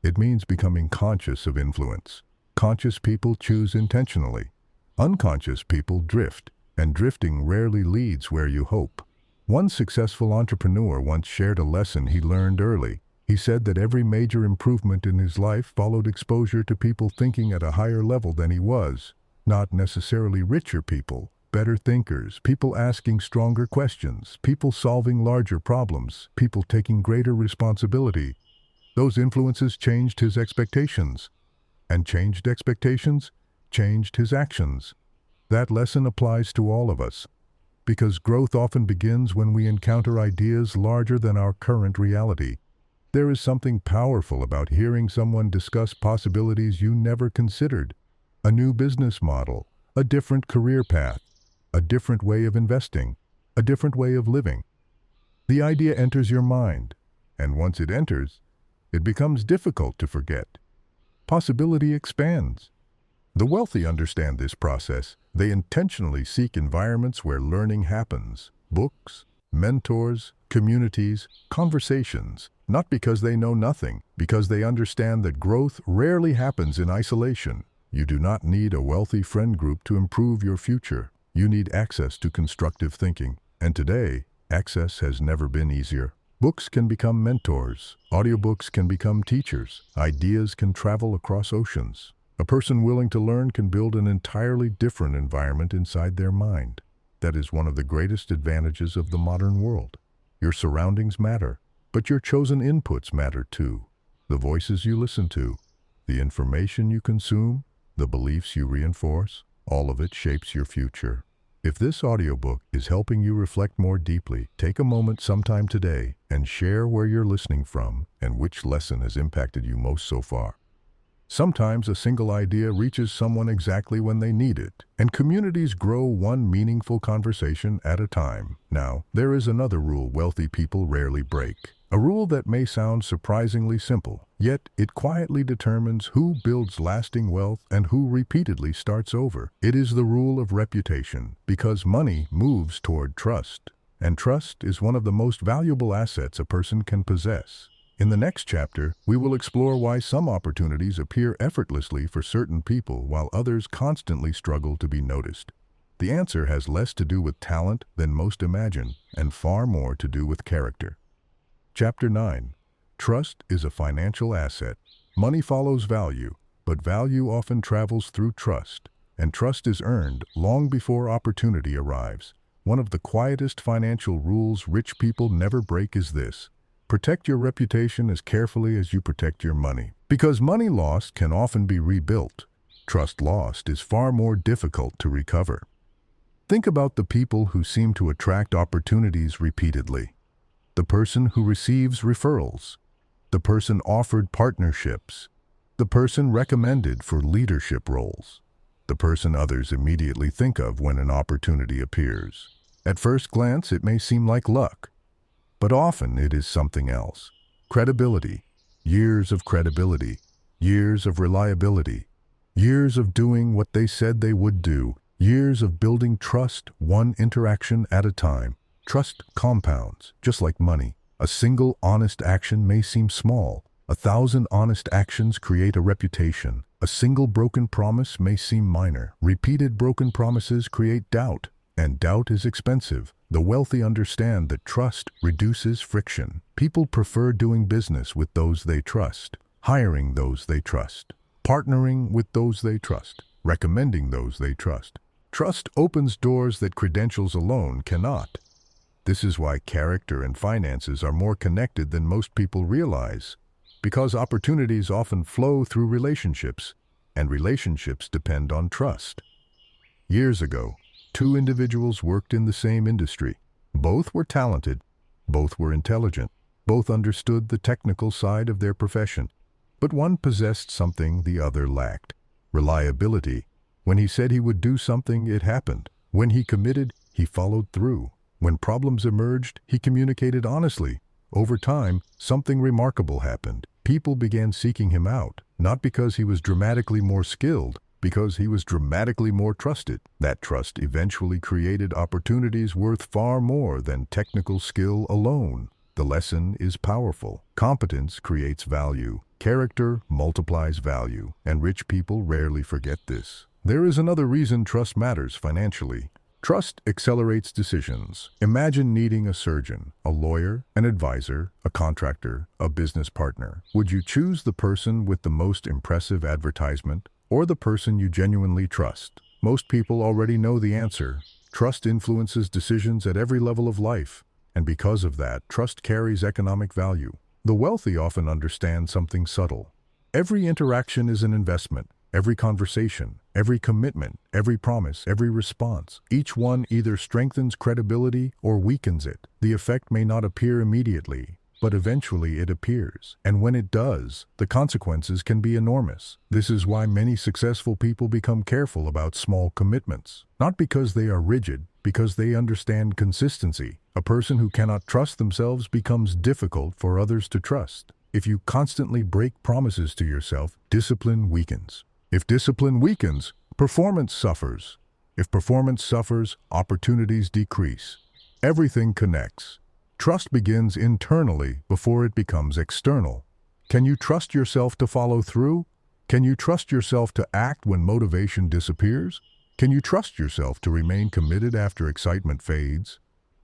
It means becoming conscious of influence. Conscious people choose intentionally. Unconscious people drift, and drifting rarely leads where you hope. One successful entrepreneur once shared a lesson he learned early. He said that every major improvement in his life followed exposure to people thinking at a higher level than he was. Not necessarily richer people, better thinkers, people asking stronger questions, people solving larger problems, people taking greater responsibility. Those influences changed his expectations, and changed expectations changed his actions. That lesson applies to all of us, because growth often begins when we encounter ideas larger than our current reality. There is something powerful about hearing someone discuss possibilities you never considered. A new business model, a different career path, a different way of investing, a different way of living. The idea enters your mind, and once it enters, it becomes difficult to forget. Possibility expands. The wealthy understand this process. They intentionally seek environments where learning happens. Books, mentors, communities, conversations. Not because they know nothing, because they understand that growth rarely happens in isolation. You do not need a wealthy friend group to improve your future. You need access to constructive thinking. And today, access has never been easier. Books can become mentors. Audiobooks can become teachers. Ideas can travel across oceans. A person willing to learn can build an entirely different environment inside their mind. That is one of the greatest advantages of the modern world. Your surroundings matter, but your chosen inputs matter too. The voices you listen to, the information you consume, the beliefs you reinforce, all of it shapes your future. If this audiobook is helping you reflect more deeply, take a moment sometime today and share where you're listening from and which lesson has impacted you most so far. Sometimes a single idea reaches someone exactly when they need it, and communities grow one meaningful conversation at a time. Now, there is another rule wealthy people rarely break. A rule that may sound surprisingly simple, yet it quietly determines who builds lasting wealth and who repeatedly starts over. It is the rule of reputation, because money moves toward trust, and trust is one of the most valuable assets a person can possess. In the next chapter, we will explore why some opportunities appear effortlessly for certain people while others constantly struggle to be noticed. The answer has less to do with talent than most imagine, and far more to do with character. Chapter 9. Trust is a financial asset. Money follows value, but value often travels through trust, and trust is earned long before opportunity arrives. One of the quietest financial rules rich people never break is this: protect your reputation as carefully as you protect your money. Because money lost can often be rebuilt, trust lost is far more difficult to recover. Think about the people who seem to attract opportunities repeatedly. The person who receives referrals, the person offered partnerships, the person recommended for leadership roles. the person others immediately think of when an opportunity appears. At first glance, it may seem like luck, but often it is something else. Credibility. Years of credibility. Years of reliability. Years of doing what they said they would do. Years of building trust, one interaction at a time. Trust compounds, just like money. A single honest action may seem small. 1,000 honest actions create a reputation. A single broken promise may seem minor. Repeated broken promises create doubt, and doubt is expensive. The wealthy understand that trust reduces friction. People prefer doing business with those they trust, hiring those they trust, partnering with those they trust, recommending those they trust. Trust opens doors that credentials alone cannot. This is why character and finances are more connected than most people realize, because opportunities often flow through relationships, and relationships depend on trust. Years ago, two individuals worked in the same industry. Both were talented, both were intelligent, both understood the technical side of their profession, but one possessed something the other lacked: reliability. When he said he would do something, it happened. When he committed, he followed through. When problems emerged, he communicated honestly. Over time, something remarkable happened. People began seeking him out, not because he was dramatically more skilled, because he was dramatically more trusted. That trust eventually created opportunities worth far more than technical skill alone. The lesson is powerful. Competence creates value. Character multiplies value, and rich people rarely forget this. There is another reason trust matters financially. Trust accelerates decisions. Imagine needing a surgeon, a lawyer, an advisor, a contractor, a business partner. Would you choose the person with the most impressive advertisement, or the person you genuinely trust? Most people already know the answer. Trust influences decisions at every level of life, and because of that, trust carries economic value. The wealthy often understand something subtle. Every interaction is an investment. Every conversation, every commitment, every promise, every response, each one either strengthens credibility or weakens it. The effect may not appear immediately, but eventually it appears. And when it does, the consequences can be enormous. This is why many successful people become careful about small commitments. Not because they are rigid, because they understand consistency. A person who cannot trust themselves becomes difficult for others to trust. If you constantly break promises to yourself, discipline weakens. If discipline weakens, performance suffers. If performance suffers, opportunities decrease. Everything connects. Trust begins internally before it becomes external. Can you trust yourself to follow through? Can you trust yourself to act when motivation disappears? Can you trust yourself to remain committed after excitement fades?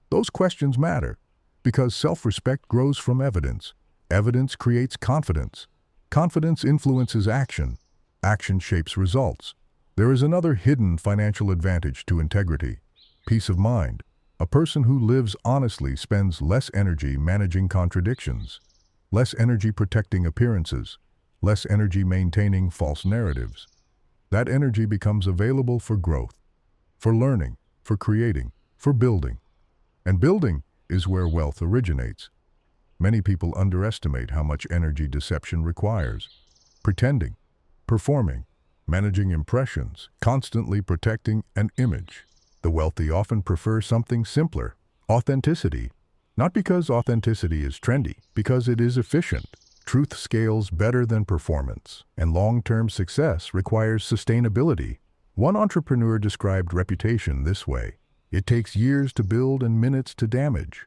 Those questions matter, because self-respect grows from evidence. Evidence creates confidence. Confidence influences action. Action shapes results. There is another hidden financial advantage to integrity: peace of mind. A person who lives honestly spends less energy managing contradictions, less energy protecting appearances, less energy maintaining false narratives. That energy becomes available for growth, for learning, for creating, for building. And building is where wealth originates. Many people underestimate how much energy deception requires. Pretending, performing, managing impressions, constantly protecting an image. The wealthy often prefer something simpler: authenticity. Not because authenticity is trendy, because it is efficient. Truth scales better than performance, and long-term success requires sustainability. One entrepreneur described reputation this way: it takes years to build and minutes to damage.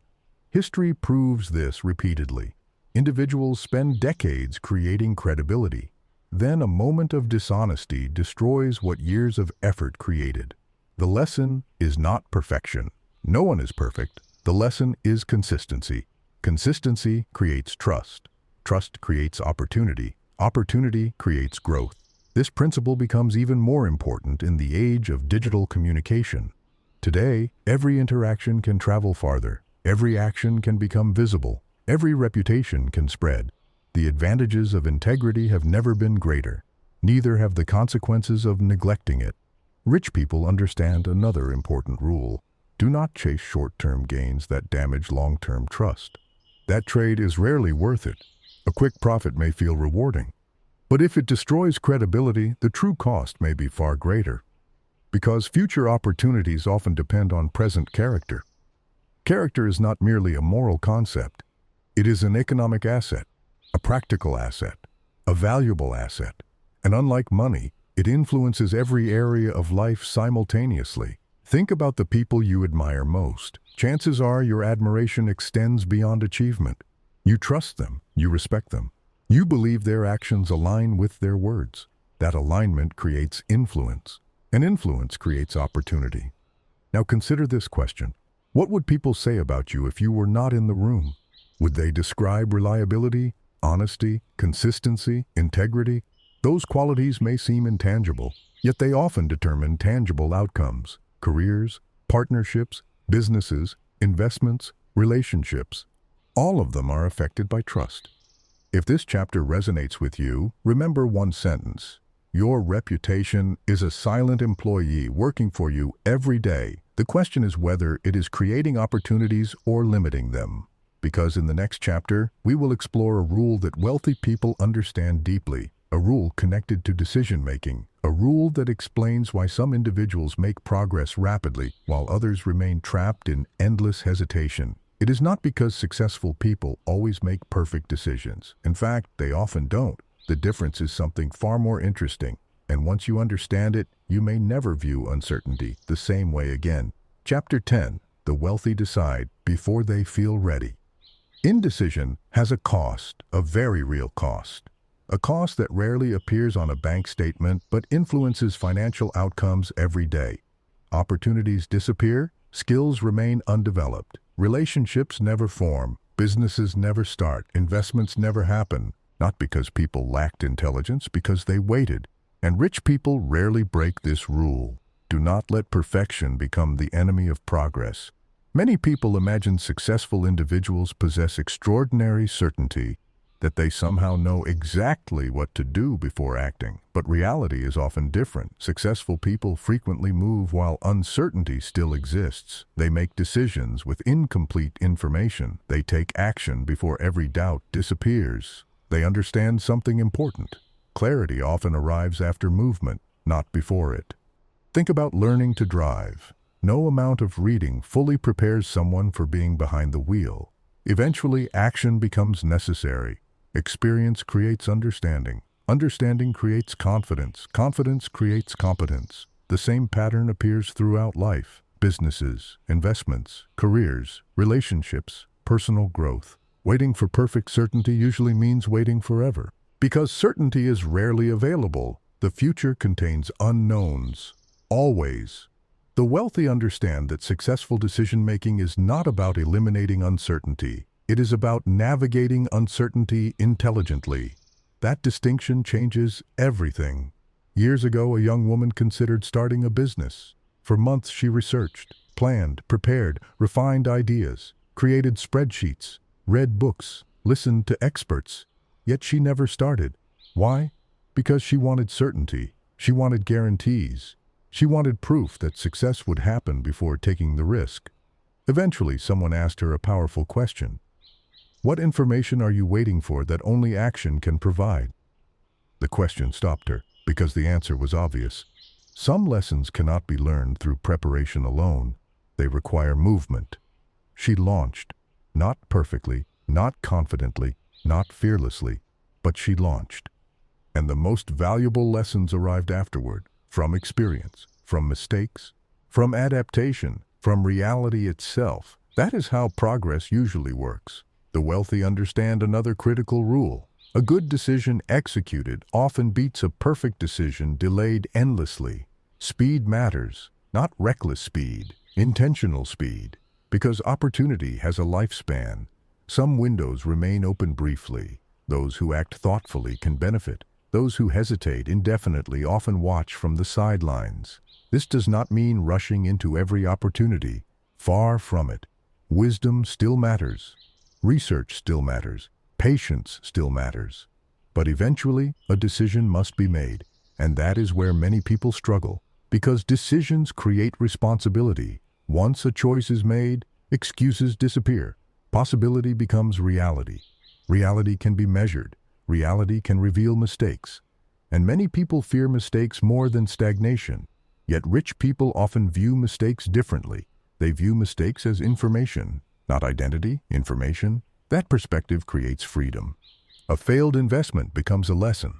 History proves this repeatedly. Individuals spend decades creating credibility. Then a moment of dishonesty destroys what years of effort created. The lesson is not perfection. No one is perfect. The lesson is consistency. Consistency creates trust. Trust creates opportunity. Opportunity creates growth. This principle becomes even more important in the age of digital communication. Today, every interaction can travel farther. Every action can become visible. Every reputation can spread. The advantages of integrity have never been greater. Neither have the consequences of neglecting it. Rich people understand another important rule: do not chase short-term gains that damage long-term trust. That trade is rarely worth it. A quick profit may feel rewarding, but if it destroys credibility, the true cost may be far greater. Because future opportunities often depend on present character. Character is not merely a moral concept. It is an economic asset, a practical asset, a valuable asset. And unlike money, it influences every area of life simultaneously. Think about the people you admire most. Chances are your admiration extends beyond achievement. You trust them, you respect them. You believe their actions align with their words. That alignment creates influence, and influence creates opportunity. Now consider this question. What would people say about you if you were not in the room? Would they describe reliability, honesty, consistency, integrity? Those qualities may seem intangible, yet they often determine tangible outcomes. Careers, partnerships, businesses, investments, relationships. All of them are affected by trust. If this chapter resonates with you, remember one sentence. Your reputation is a silent employee working for you every day. The question is whether it is creating opportunities or limiting them. Because in the next chapter, we will explore a rule that wealthy people understand deeply, a rule connected to decision-making, a rule that explains why some individuals make progress rapidly while others remain trapped in endless hesitation. It is not because successful people always make perfect decisions. In fact, they often don't. The difference is something far more interesting, and once you understand it, you may never view uncertainty the same way again. Chapter 10. The wealthy decide before they feel ready. Indecision has a cost, a very real cost. A cost that rarely appears on a bank statement but influences financial outcomes every day. Opportunities disappear, skills remain undeveloped, relationships never form, businesses never start, investments never happen, not because people lacked intelligence, because they waited. And rich people rarely break this rule. Do not let perfection become the enemy of progress. Many people imagine successful individuals possess extraordinary certainty, that they somehow know exactly what to do before acting. But reality is often different. Successful people frequently move while uncertainty still exists. They make decisions with incomplete information. They take action before every doubt disappears. They understand something important. Clarity often arrives after movement, not before it. Think about learning to drive. No amount of reading fully prepares someone for being behind the wheel. Eventually, action becomes necessary. Experience creates understanding. Understanding creates confidence. Confidence creates competence. The same pattern appears throughout life. Businesses, investments, careers, relationships, personal growth. Waiting for perfect certainty usually means waiting forever. Because certainty is rarely available, the future contains unknowns. Always. The wealthy understand that successful decision-making is not about eliminating uncertainty. It is about navigating uncertainty intelligently. That distinction changes everything. Years ago, a young woman considered starting a business. For months, she researched, planned, prepared, refined ideas, created spreadsheets, read books, listened to experts. Yet she never started. Why? Because she wanted certainty. She wanted guarantees. She wanted proof that success would happen before taking the risk. Eventually, someone asked her a powerful question. What information are you waiting for that only action can provide? The question stopped her, because the answer was obvious. Some lessons cannot be learned through preparation alone. They require movement. She launched. Not perfectly, not confidently, not fearlessly, but she launched. And the most valuable lessons arrived afterward, from experience, from mistakes, from adaptation, from reality itself. That is how progress usually works. The wealthy understand another critical rule. A good decision executed often beats a perfect decision delayed endlessly. Speed matters, not reckless speed, intentional speed, because opportunity has a lifespan. Some windows remain open briefly. Those who act thoughtfully can benefit. Those who hesitate indefinitely often watch from the sidelines. This does not mean rushing into every opportunity. Far from it. Wisdom still matters. Research still matters. Patience still matters. But eventually, a decision must be made. And that is where many people struggle. Because decisions create responsibility. Once a choice is made, excuses disappear. Possibility becomes reality. Reality can be measured. Reality can reveal mistakes. And many people fear mistakes more than stagnation. Yet rich people often view mistakes differently. They view mistakes as information, not identity, information. That perspective creates freedom. A failed investment becomes a lesson.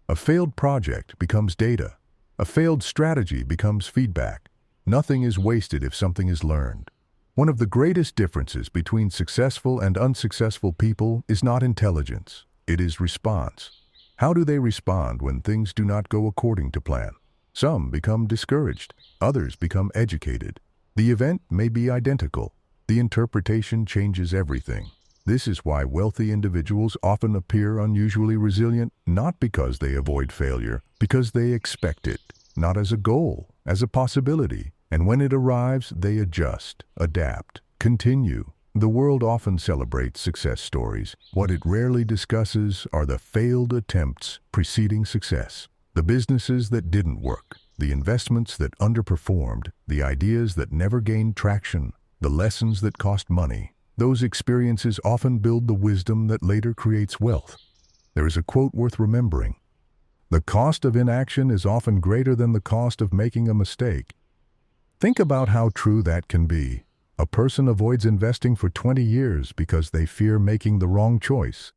A failed project becomes data. A failed strategy becomes feedback. Nothing is wasted if something is learned. One of the greatest differences between successful and unsuccessful people is not intelligence, it is response. How do they respond when things do not go according to plan? Some become discouraged, others become educated. The event may be identical. The interpretation changes everything. This is why wealthy individuals often appear unusually resilient, not because they avoid failure, because they expect it, not as a goal, as a possibility. And when it arrives, they adjust, adapt, continue. The world often celebrates success stories. What it rarely discusses are the failed attempts preceding success. The businesses that didn't work, the investments that underperformed, the ideas that never gained traction, the lessons that cost money. Those experiences often build the wisdom that later creates wealth. There is a quote worth remembering. The cost of inaction is often greater than the cost of making a mistake. Think about how true that can be. A person avoids investing for 20 years because they fear making the wrong choice.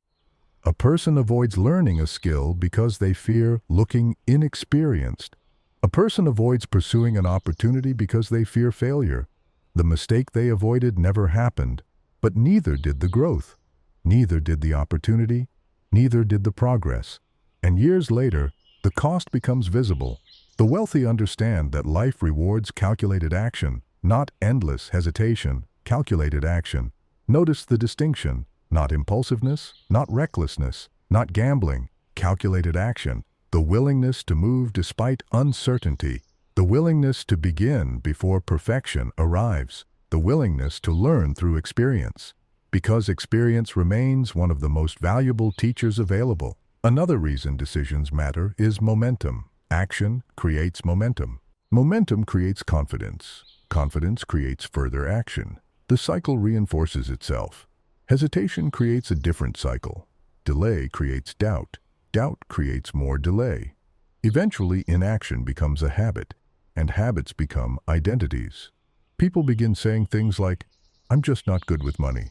A person avoids learning a skill because they fear looking inexperienced. A person avoids pursuing an opportunity because they fear failure. The mistake they avoided never happened, but neither did the growth. Neither did the opportunity. Neither did the progress. And years later, the cost becomes visible. The wealthy understand that life rewards calculated action, not endless hesitation, calculated action. Notice the distinction, not impulsiveness, not recklessness, not gambling, calculated action. The willingness to move despite uncertainty, the willingness to begin before perfection arrives, the willingness to learn through experience, because experience remains one of the most valuable teachers available. Another reason decisions matter is momentum. Action creates momentum. Momentum creates confidence. Confidence creates further action. The cycle reinforces itself. Hesitation creates a different cycle. Delay creates doubt. Doubt creates more delay. Eventually, inaction becomes a habit, and habits become identities. People begin saying things like, "I'm just not good with money.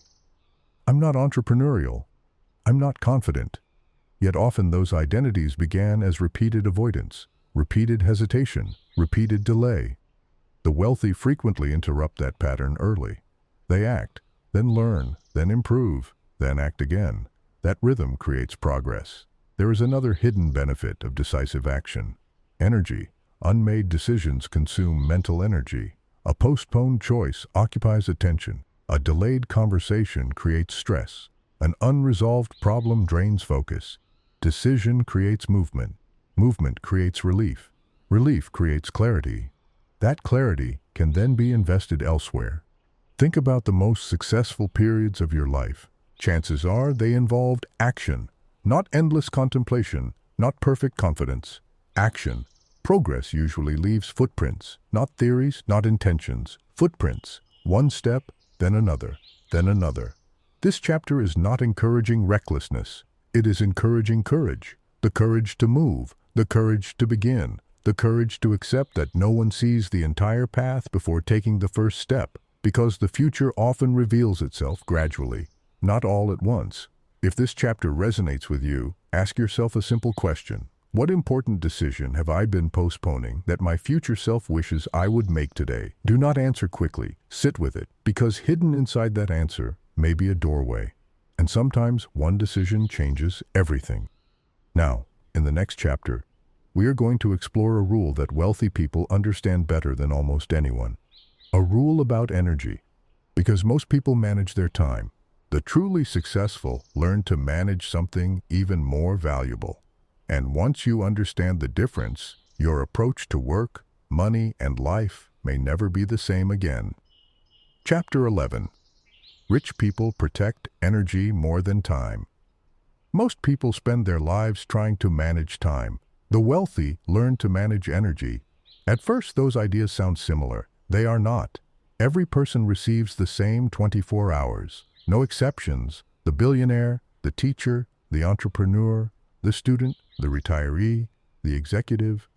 I'm not entrepreneurial. I'm not confident." Yet often those identities began as repeated avoidance, repeated hesitation, repeated delay. The wealthy frequently interrupt that pattern early. They act, then learn, then improve, then act again. That rhythm creates progress. There is another hidden benefit of decisive action. Energy. Unmade decisions consume mental energy. A postponed choice occupies attention. A delayed conversation creates stress. An unresolved problem drains focus. Decision creates movement. Movement creates relief. Relief creates clarity. That clarity can then be invested elsewhere. Think about the most successful periods of your life. Chances are they involved action, not endless contemplation, not perfect confidence. Action. Progress usually leaves footprints, not theories, not intentions. Footprints. One step, then another, then another. This chapter is not encouraging recklessness. It is encouraging courage. The courage to move, the courage to begin, the courage to accept that no one sees the entire path before taking the first step, because the future often reveals itself gradually, not all at once. If this chapter resonates with you, ask yourself a simple question. What important decision have I been postponing that my future self wishes I would make today? Do not answer quickly. Sit with it, because hidden inside that answer may be a doorway. And sometimes one decision changes everything. Now, in the next chapter, we are going to explore a rule that wealthy people understand better than almost anyone. A rule about energy. Because most people manage their time, the truly successful learn to manage something even more valuable. And once you understand the difference, your approach to work, money, and life may never be the same again. Chapter 11. Rich people protect energy more than time. Most people spend their lives trying to manage time. The wealthy learn to manage energy. At first, those ideas sound similar. They are not. Every person receives the same 24 hours. No exceptions. The billionaire, the teacher, the entrepreneur, the student, the retiree, the executive.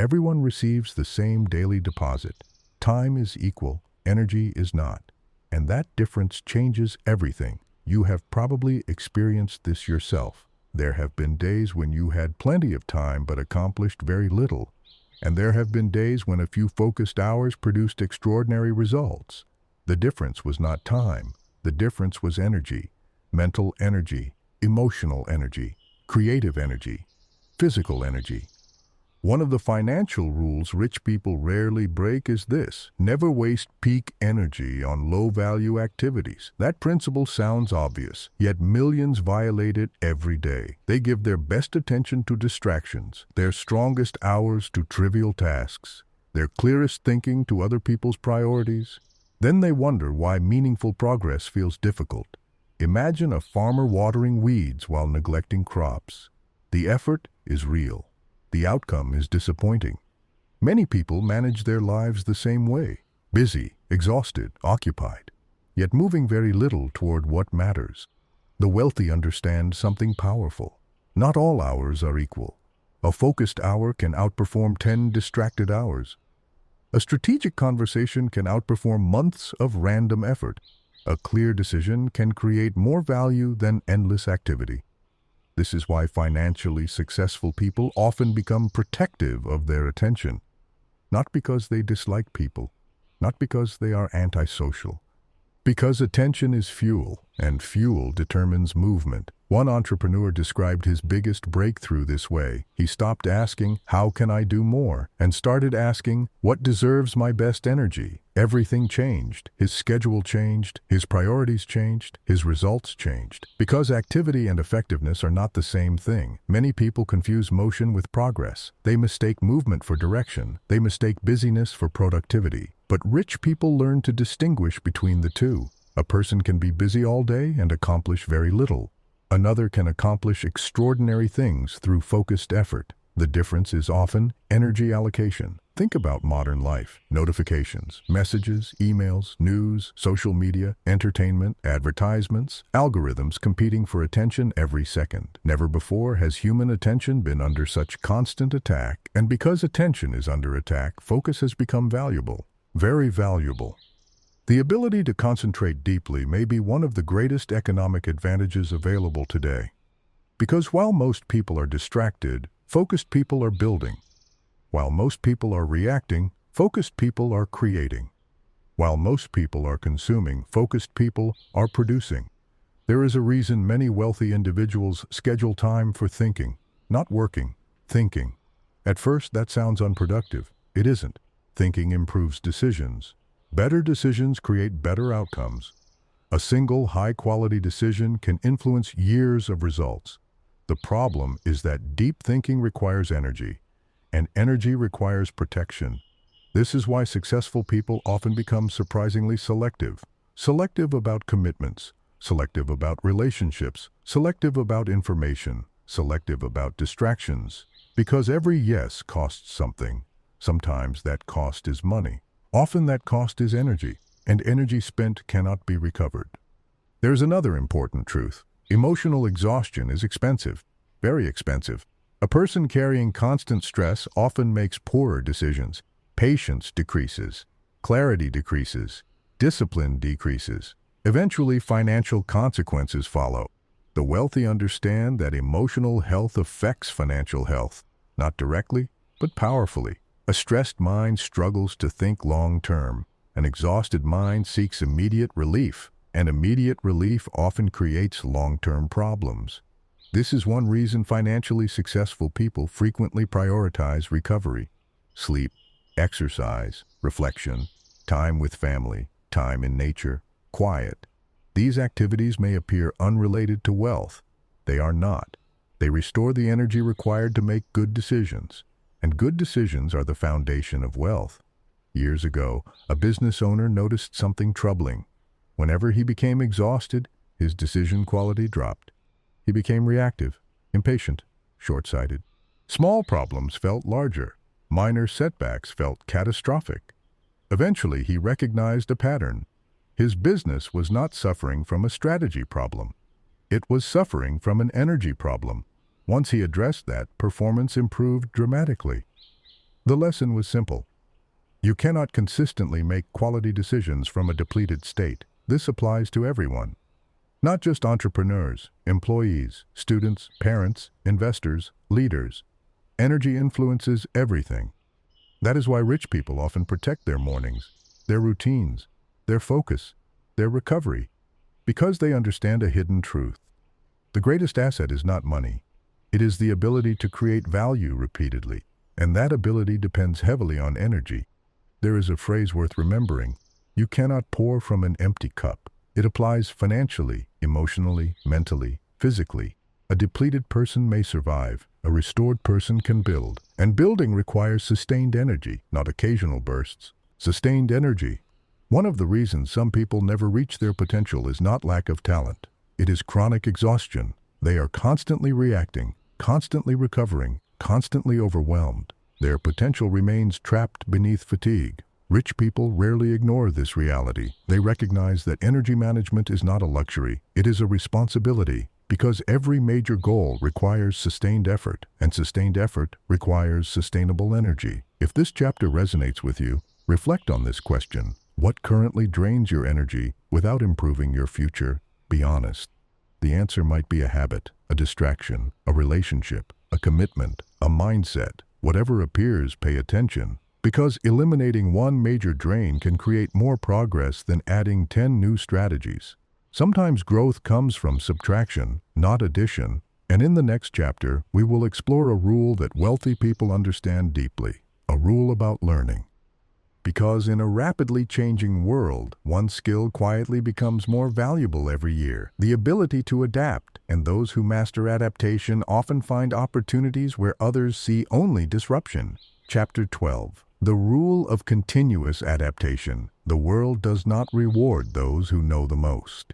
Everyone receives the same daily deposit. Time is equal, energy is not. And that difference changes everything. You have probably experienced this yourself. There have been days when you had plenty of time but accomplished very little. And there have been days when a few focused hours produced extraordinary results. The difference was not time. The difference was energy. Mental energy, emotional energy, creative energy, physical energy. One of the financial rules rich people rarely break is this: never waste peak energy on low-value activities. That principle sounds obvious, yet millions violate it every day. They give their best attention to distractions, their strongest hours to trivial tasks, their clearest thinking to other people's priorities. Then they wonder why meaningful progress feels difficult. Imagine a farmer watering weeds while neglecting crops. The effort is real. The outcome is disappointing. Many people manage their lives the same way: busy, exhausted, occupied, yet moving very little toward what matters. The wealthy understand something powerful. Not all hours are equal. A focused hour can outperform 10 distracted hours. A strategic conversation can outperform months of random effort. A clear decision can create more value than endless activity. This is why financially successful people often become protective of their attention. Not because they dislike people, not because they are antisocial. Because attention is fuel, and fuel determines movement. One entrepreneur described his biggest breakthrough this way. He stopped asking, "How can I do more?" and started asking, "What deserves my best energy?" Everything changed. His schedule changed, his priorities changed, his results changed. Because activity and effectiveness are not the same thing, many people confuse motion with progress. They mistake movement for direction. They mistake busyness for productivity. But rich people learn to distinguish between the two. A person can be busy all day and accomplish very little. Another can accomplish extraordinary things through focused effort. The difference is often energy allocation. Think about modern life: notifications, messages, emails, news, social media, entertainment, advertisements, algorithms competing for attention every second. Never before has human attention been under such constant attack, and because attention is under attack, focus has become valuable. Very valuable. The ability to concentrate deeply may be one of the greatest economic advantages available today. Because while most people are distracted, focused people are building. While most people are reacting, focused people are creating. While most people are consuming, focused people are producing. There is a reason many wealthy individuals schedule time for thinking, not working, thinking. At first, that sounds unproductive. It isn't. Thinking improves decisions. Better decisions create better outcomes. A single high-quality decision can influence years of results. The problem is that deep thinking requires energy, and energy requires protection. This is why successful people often become surprisingly selective. Selective about commitments, selective about relationships, selective about information, selective about distractions. Because every yes costs something. Sometimes that cost is money. Often that cost is energy, and energy spent cannot be recovered. There's another important truth. Emotional exhaustion is expensive, very expensive. A person carrying constant stress often makes poorer decisions. Patience decreases, clarity decreases, discipline decreases. Eventually, financial consequences follow. The wealthy understand that emotional health affects financial health, not directly, but powerfully. A stressed mind struggles to think long-term. An exhausted mind seeks immediate relief, and immediate relief often creates long-term problems. This is one reason financially successful people frequently prioritize recovery: sleep, exercise, reflection, time with family, time in nature, quiet. These activities may appear unrelated to wealth. They are not. They restore the energy required to make good decisions. And good decisions are the foundation of wealth. Years ago, a business owner noticed something troubling. Whenever he became exhausted, his decision quality dropped. He became reactive, impatient, short-sighted. Small problems felt larger. Minor setbacks felt catastrophic. Eventually, he recognized a pattern. His business was not suffering from a strategy problem. It was suffering from an energy problem. Once he addressed that, performance improved dramatically. The lesson was simple. You cannot consistently make quality decisions from a depleted state. This applies to everyone. Not just entrepreneurs, employees, students, parents, investors, leaders. Energy influences everything. That is why rich people often protect their mornings, their routines, their focus, their recovery, because they understand a hidden truth. The greatest asset is not money. It is the ability to create value repeatedly, and that ability depends heavily on energy. There is a phrase worth remembering. You cannot pour from an empty cup. It applies financially, emotionally, mentally, physically. A depleted person may survive. A restored person can build. And building requires sustained energy, not occasional bursts. Sustained energy. One of the reasons some people never reach their potential is not lack of talent. It is chronic exhaustion. They are constantly reacting, constantly recovering, constantly overwhelmed. Their potential remains trapped beneath fatigue. Rich people rarely ignore this reality. They recognize that energy management is not a luxury, it is a responsibility, because every major goal requires sustained effort, and sustained effort requires sustainable energy. If this chapter resonates with you, reflect on this question. What currently drains your energy without improving your future? Be honest. The answer might be a habit, a distraction, a relationship, a commitment, a mindset. Whatever appears, pay attention, because eliminating one major drain can create more progress than adding 10 new strategies. Sometimes growth comes from subtraction, not addition, and in the next chapter, we will explore a rule that wealthy people understand deeply, a rule about learning. Because in a rapidly changing world, one skill quietly becomes more valuable every year, the ability to adapt, and those who master adaptation often find opportunities where others see only disruption. Chapter 12. The rule of continuous adaptation. The world does not reward those who know the most.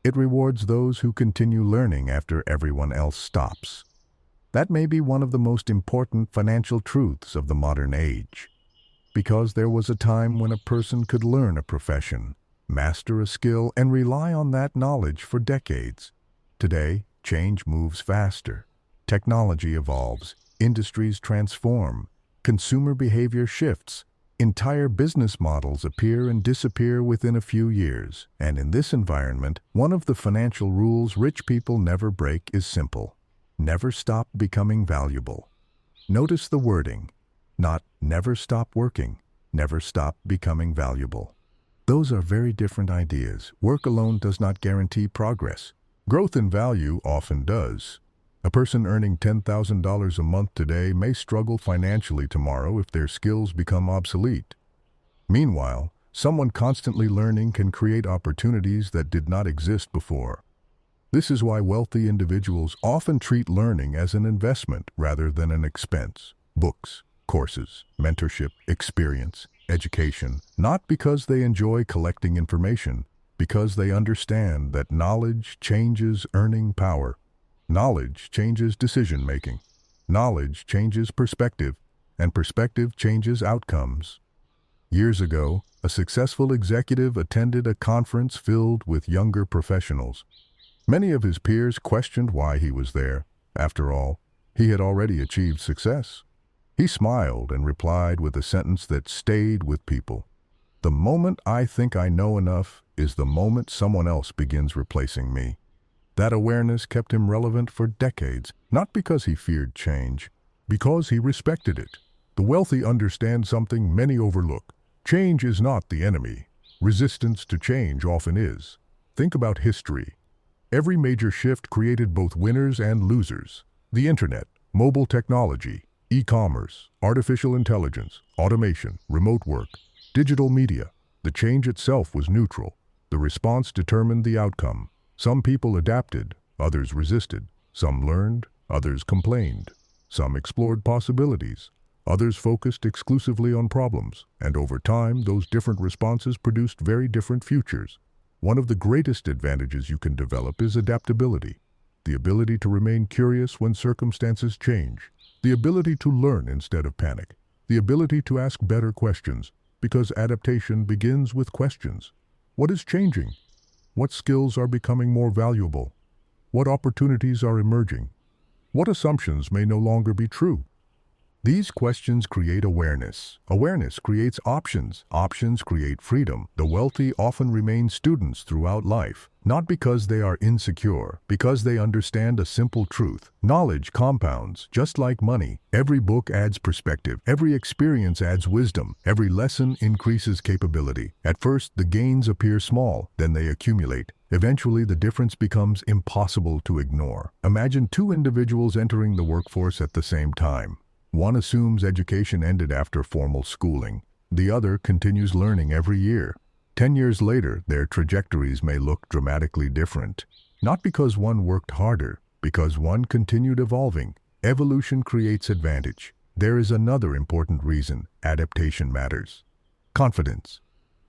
It rewards those who continue learning after everyone else stops. That may be one of the most important financial truths of the modern age. Because there was a time when a person could learn a profession, master a skill, and rely on that knowledge for decades. Today, change moves faster. Technology evolves, industries transform, consumer behavior shifts, entire business models appear and disappear within a few years. And in this environment, one of the financial rules rich people never break is simple. Never stop becoming valuable. Notice the wording. Not never stop working, never stop becoming valuable. Those are very different ideas. Work alone does not guarantee progress. Growth in value often does. A person earning $10,000 a month today may struggle financially tomorrow if their skills become obsolete. Meanwhile, someone constantly learning can create opportunities that did not exist before. This is why wealthy individuals often treat learning as an investment rather than an expense. Books, courses, mentorship, experience, education, not because they enjoy collecting information, because they understand that knowledge changes earning power. Knowledge changes decision-making. Knowledge changes perspective, and perspective changes outcomes. Years ago, a successful executive attended a conference filled with younger professionals. Many of his peers questioned why he was there. After all, he had already achieved success. He smiled and replied with a sentence that stayed with people. The moment I think I know enough is the moment someone else begins replacing me. That awareness kept him relevant for decades, not because he feared change, because he respected it. The wealthy understand something many overlook. Change is not the enemy. Resistance to change often is. Think about history. Every major shift created both winners and losers. The internet, mobile technology, e-commerce, artificial intelligence, automation, remote work, digital media. The change itself was neutral. The response determined the outcome. Some people adapted, others resisted. Some learned, others complained. Some explored possibilities, others focused exclusively on problems. And over time, those different responses produced very different futures. One of the greatest advantages you can develop is adaptability. The ability to remain curious when circumstances change. The ability to learn instead of panic. The ability to ask better questions, because adaptation begins with questions. What is changing? What skills are becoming more valuable? What opportunities are emerging? What assumptions may no longer be true? These questions create awareness. Awareness creates options. Options create freedom. The wealthy often remain students throughout life, not because they are insecure, because they understand a simple truth. Knowledge compounds, just like money. Every book adds perspective. Every experience adds wisdom. Every lesson increases capability. At first, the gains appear small, then they accumulate. Eventually, the difference becomes impossible to ignore. Imagine two individuals entering the workforce at the same time. One assumes education ended after formal schooling. The other continues learning every year. 10 years later, their trajectories may look dramatically different. Not because one worked harder, because one continued evolving. Evolution creates advantage. There is another important reason: adaptation matters. Confidence.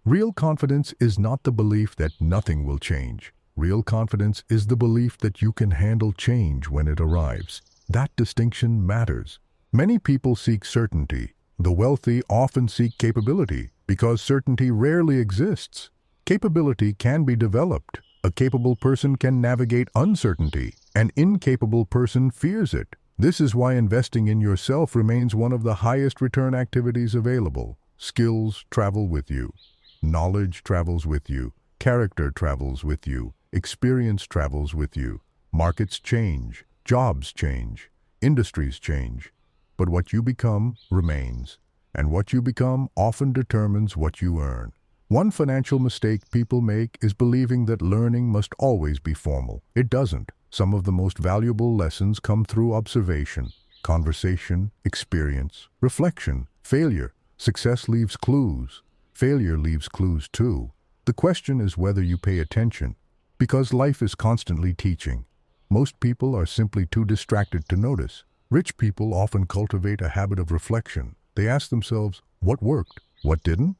Real confidence is not the belief that nothing will change. Real confidence is the belief that you can handle change when it arrives. That distinction matters. Many people seek certainty. The wealthy often seek capability because certainty rarely exists. Capability can be developed. A capable person can navigate uncertainty. An incapable person fears it. This is why investing in yourself remains one of the highest return activities available. Skills travel with you. Knowledge travels with you. Character travels with you. Experience travels with you. Markets change. Jobs change. Industries change. But what you become remains, and what you become often determines what you earn. One financial mistake people make is believing that learning must always be formal. It doesn't. Some of the most valuable lessons come through observation, conversation, experience, reflection, failure. Success leaves clues. Failure leaves clues too. The question is whether you pay attention, because life is constantly teaching. Most people are simply too distracted to notice. Rich people often cultivate a habit of reflection. They ask themselves, what worked? What didn't?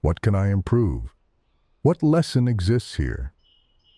What can I improve? What lesson exists here?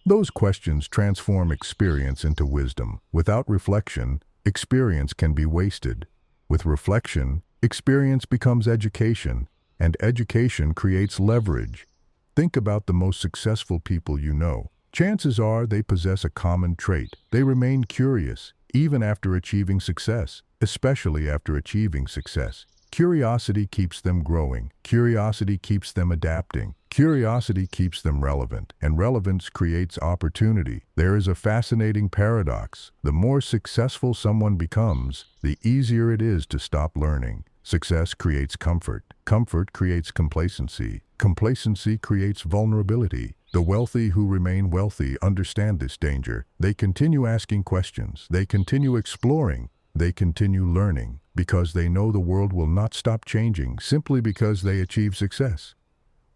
Those questions transform experience into wisdom. Without reflection, experience can be wasted. With reflection, experience becomes education, and education creates leverage. Think about the most successful people you know. Chances are they possess a common trait. They remain curious, even after achieving success, especially after achieving success. Curiosity keeps them growing. Curiosity keeps them adapting. Curiosity keeps them relevant, and relevance creates opportunity. There is a fascinating paradox. The more successful someone becomes, the easier it is to stop learning. Success creates comfort. Comfort creates complacency. Complacency creates vulnerability. The wealthy who remain wealthy understand this danger. They continue asking questions. They continue exploring. They continue learning because they know the world will not stop changing simply because they achieve success.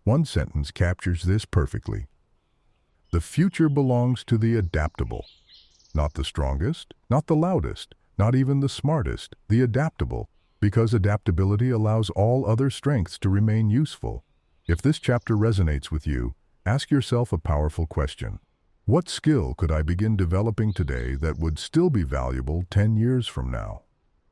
One sentence captures this perfectly. The future belongs to the adaptable. Not the strongest, not the loudest, not even the smartest, the adaptable, because adaptability allows all other strengths to remain useful. If this chapter resonates with you, ask yourself a powerful question. What skill could I begin developing today that would still be valuable 10 years from now?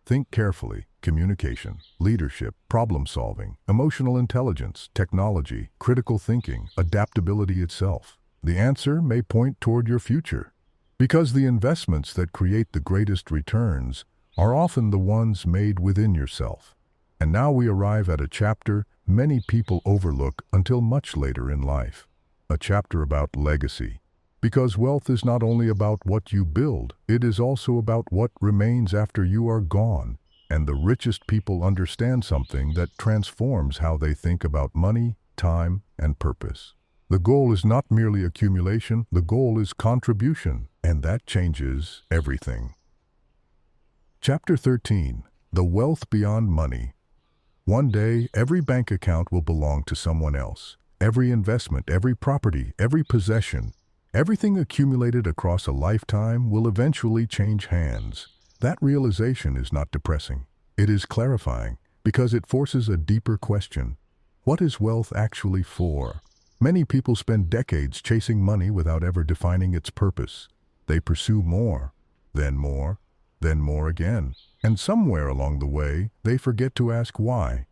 Think carefully. Communication, leadership, problem-solving, emotional intelligence, technology, critical thinking, adaptability itself. The answer may point toward your future, because the investments that create the greatest returns are often the ones made within yourself. And now we arrive at a chapter many people overlook until much later in life. A chapter about legacy. Because wealth is not only about what you build, it is also about what remains after you are gone. And the richest people understand something that transforms how they think about money, time, and purpose. The goal is not merely accumulation, the goal is contribution, and that changes everything. Chapter 13. The Wealth Beyond Money. One day, every bank account will belong to someone else. Every investment, every property, every possession, everything accumulated across a lifetime will eventually change hands. That realization is not depressing. It is clarifying because it forces a deeper question. What is wealth actually for? Many people spend decades chasing money without ever defining its purpose. They pursue more, then more, then more again. And somewhere along the way, they forget to ask why.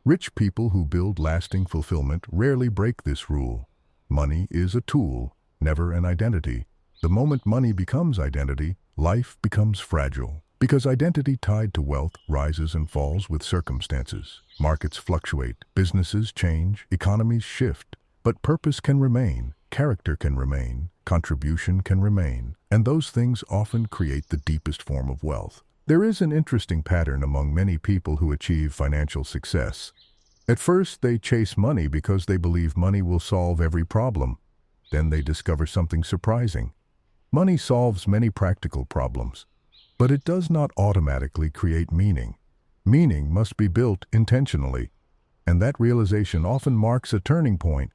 Rich people who build lasting fulfillment rarely break this rule. Money is a tool, never an identity. The moment money becomes identity, life becomes fragile. Because identity tied to wealth rises and falls with circumstances. Markets fluctuate, businesses change, economies shift. But purpose can remain, character can remain, contribution can remain, and those things often create the deepest form of wealth. There is an interesting pattern among many people who achieve financial success. At first, they chase money because they believe money will solve every problem. Then they discover something surprising. Money solves many practical problems, but it does not automatically create meaning. Meaning must be built intentionally, and that realization often marks a turning point,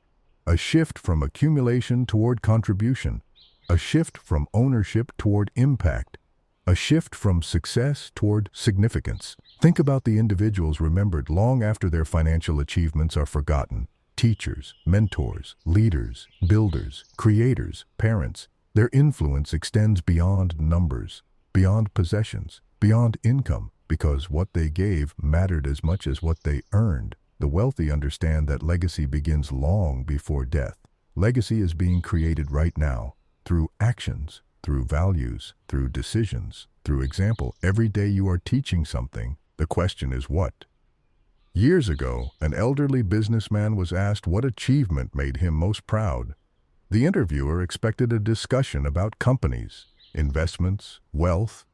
a shift from accumulation toward contribution, a shift from ownership toward impact, a shift from success toward significance. Think about the individuals remembered long after their financial achievements are forgotten. Teachers, mentors, leaders, builders, creators, parents. Their influence extends beyond numbers, beyond possessions, beyond income, because what they gave mattered as much as what they earned. The wealthy understand that legacy begins long before death. Legacy is being created right now, through actions, through values, through decisions, through example. Every day you are teaching something. The question is what? Years ago, an elderly businessman was asked what achievement made him most proud. The interviewer expected a discussion about companies, investments, wealth.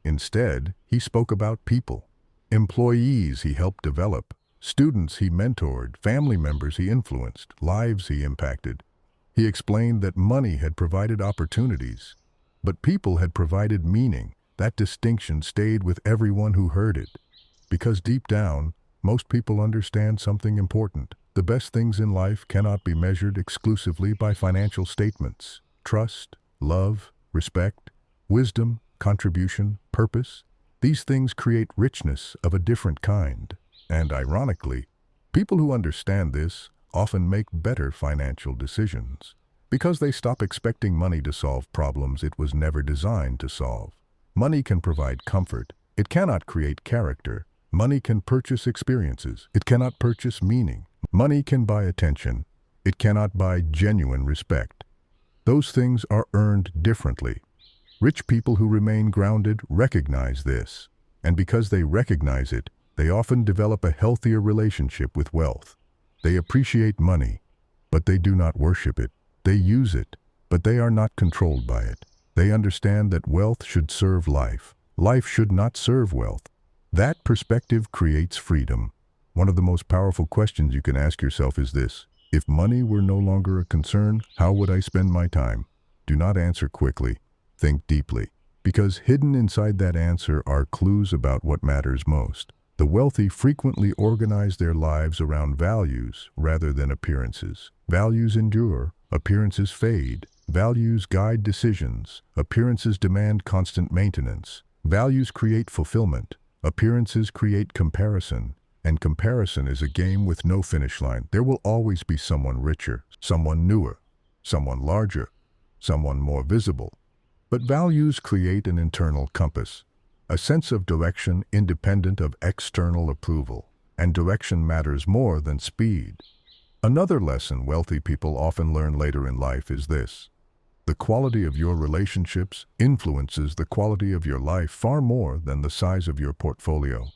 Instead, he spoke about people, employees he helped develop, students he mentored, family members he influenced, lives he impacted. He explained that money had provided opportunities, but people had provided meaning. That distinction stayed with everyone who heard it. Because deep down, most people understand something important. The best things in life cannot be measured exclusively by financial statements. Trust, love, respect, wisdom, contribution, purpose. These things create richness of a different kind. And ironically, people who understand this often make better financial decisions because they stop expecting money to solve problems it was never designed to solve. Money can provide comfort. It cannot create character. Money can purchase experiences. It cannot purchase meaning. Money can buy attention. It cannot buy genuine respect. Those things are earned differently. Rich people who remain grounded recognize this, and because they recognize it, they often develop a healthier relationship with wealth. They appreciate money, but they do not worship it. They use it, but they are not controlled by it. They understand that wealth should serve life. Life should not serve wealth. That perspective creates freedom. One of the most powerful questions you can ask yourself is this: if money were no longer a concern, how would I spend my time? Do not answer quickly. Think deeply, because hidden inside that answer are clues about what matters most. The wealthy frequently organize their lives around values rather than appearances. Values endure, appearances fade. Values guide decisions, appearances demand constant maintenance. Values create fulfillment, appearances create comparison, and comparison is a game with no finish line. There will always be someone richer, someone newer, someone larger, someone more visible. But values create an internal compass, a sense of direction independent of external approval, and direction matters more than speed. Another lesson wealthy people often learn later in life is this: the quality of your relationships influences the quality of your life far more than the size of your portfolio.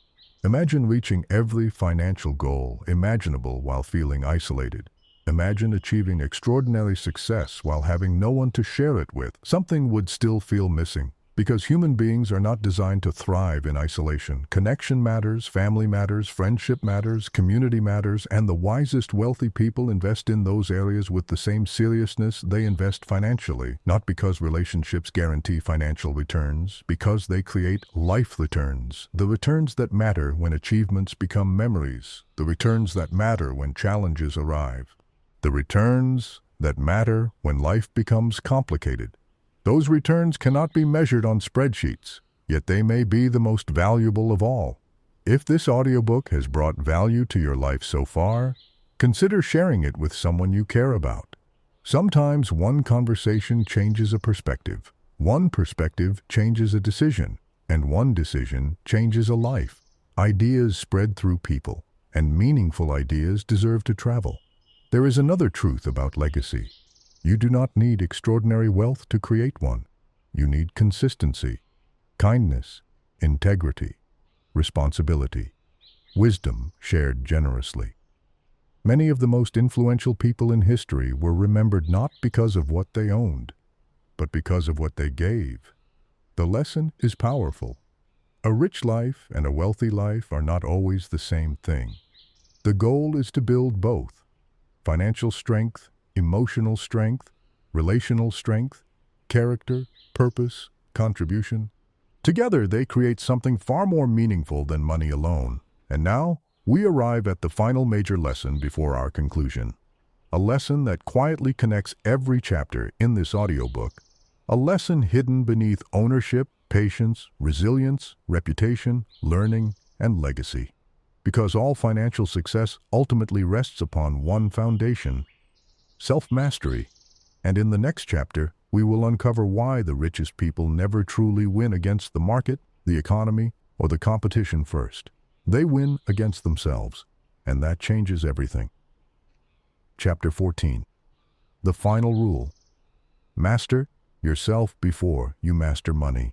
Imagine reaching every financial goal imaginable while feeling isolated. Imagine achieving extraordinary success while having no one to share it with. Something would still feel missing, because human beings are not designed to thrive in isolation. Connection matters, family matters, friendship matters, community matters, and the wisest wealthy people invest in those areas with the same seriousness they invest financially, not because relationships guarantee financial returns, because they create life returns, the returns that matter when achievements become memories, the returns that matter when challenges arrive, the returns that matter when life becomes complicated. Those returns cannot be measured on spreadsheets, yet they may be the most valuable of all. If this audiobook has brought value to your life so far, consider sharing it with someone you care about. Sometimes one conversation changes a perspective, one perspective changes a decision, and one decision changes a life. Ideas spread through people, and meaningful ideas deserve to travel. There is another truth about legacy. You do not need extraordinary wealth to create one. You need consistency, kindness, integrity, responsibility, wisdom shared generously. Many of the most influential people in history were remembered not because of what they owned, but because of what they gave. The lesson is powerful. A rich life and a wealthy life are not always the same thing. The goal is to build both: financial strength, emotional strength, relational strength, character, purpose, contribution. Together, they create something far more meaningful than money alone. And now, we arrive at the final major lesson before our conclusion. A lesson that quietly connects every chapter in this audiobook. A lesson hidden beneath ownership, patience, resilience, reputation, learning, and legacy. Because all financial success ultimately rests upon one foundation: self-mastery. And in the next chapter, we will uncover why the richest people never truly win against the market, the economy, or the competition first. They win against themselves, and that changes everything. Chapter 14. The final rule. Master yourself before you master money.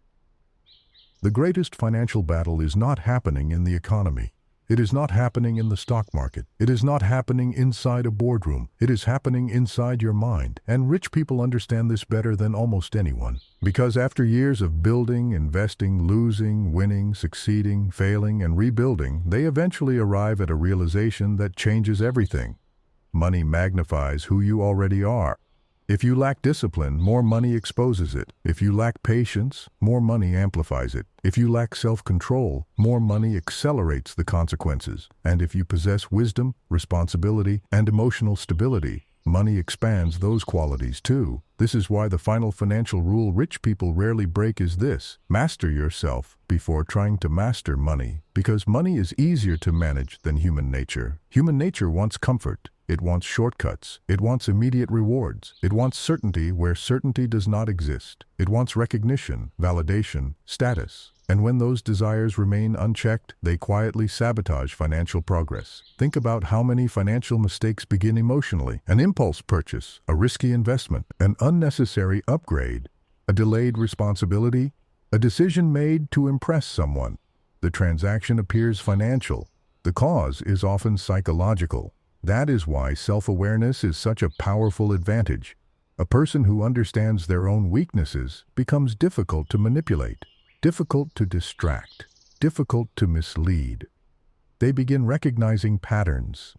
The greatest financial battle is not happening in the economy. It is not happening in the stock market. It is not happening inside a boardroom. It is happening inside your mind. And rich people understand this better than almost anyone. Because after years of building, investing, losing, winning, succeeding, failing, and rebuilding, they eventually arrive at a realization that changes everything. Money magnifies who you already are. If you lack discipline, more money exposes it. If you lack patience, more money amplifies it. If you lack self-control, more money accelerates the consequences. And if you possess wisdom, responsibility, and emotional stability, money expands those qualities too. This is why the final financial rule rich people rarely break is this: master yourself before trying to master money. Because money is easier to manage than human nature. Human nature wants comfort. It wants shortcuts. It wants immediate rewards. It wants certainty where certainty does not exist. It wants recognition, validation, status. And when those desires remain unchecked, they quietly sabotage financial progress. Think about how many financial mistakes begin emotionally: an impulse purchase, a risky investment, an unnecessary upgrade, a delayed responsibility, a decision made to impress someone. The transaction appears financial. The cause is often psychological. That is why self-awareness is such a powerful advantage. A person who understands their own weaknesses becomes difficult to manipulate, difficult to distract, difficult to mislead. They begin recognizing patterns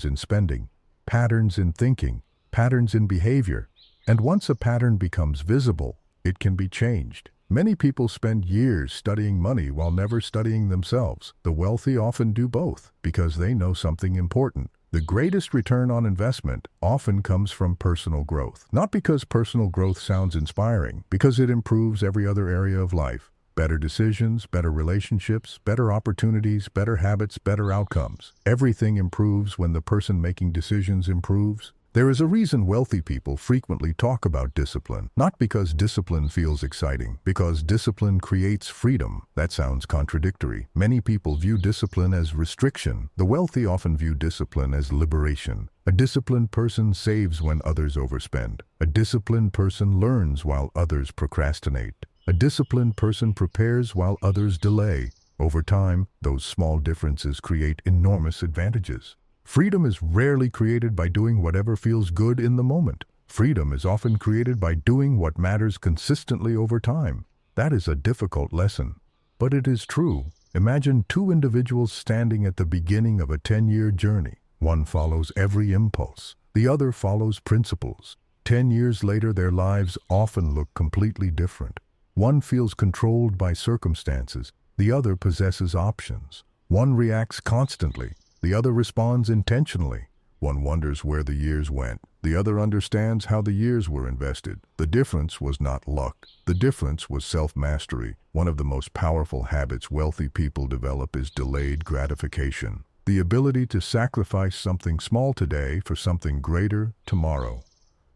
in spending, patterns in thinking, patterns in behavior. And once a pattern becomes visible, it can be changed. Many people spend years studying money while never studying themselves. The wealthy often do both because they know something important. The greatest return on investment often comes from personal growth. Not because personal growth sounds inspiring, because it improves every other area of life. Better decisions, better relationships, better opportunities, better habits, better outcomes. Everything improves when the person making decisions improves. There is a reason wealthy people frequently talk about discipline. Not because discipline feels exciting, because discipline creates freedom. That sounds contradictory. Many people view discipline as restriction. The wealthy often view discipline as liberation. A disciplined person saves when others overspend. A disciplined person learns while others procrastinate. A disciplined person prepares while others delay. Over time, those small differences create enormous advantages. Freedom is rarely created by doing whatever feels good in the moment. Freedom is often created by doing what matters consistently over time. That is a difficult lesson, but it is true. Imagine two individuals standing at the beginning of a 10-year journey. One follows every impulse. The other follows principles. 10 years later, their lives often look completely different. One feels controlled by circumstances. The other possesses options. One reacts constantly. The other responds intentionally. One wonders where the years went. The other understands how the years were invested. The difference was not luck. The difference was self-mastery. One of the most powerful habits wealthy people develop is delayed gratification. The ability to sacrifice something small today for something greater tomorrow.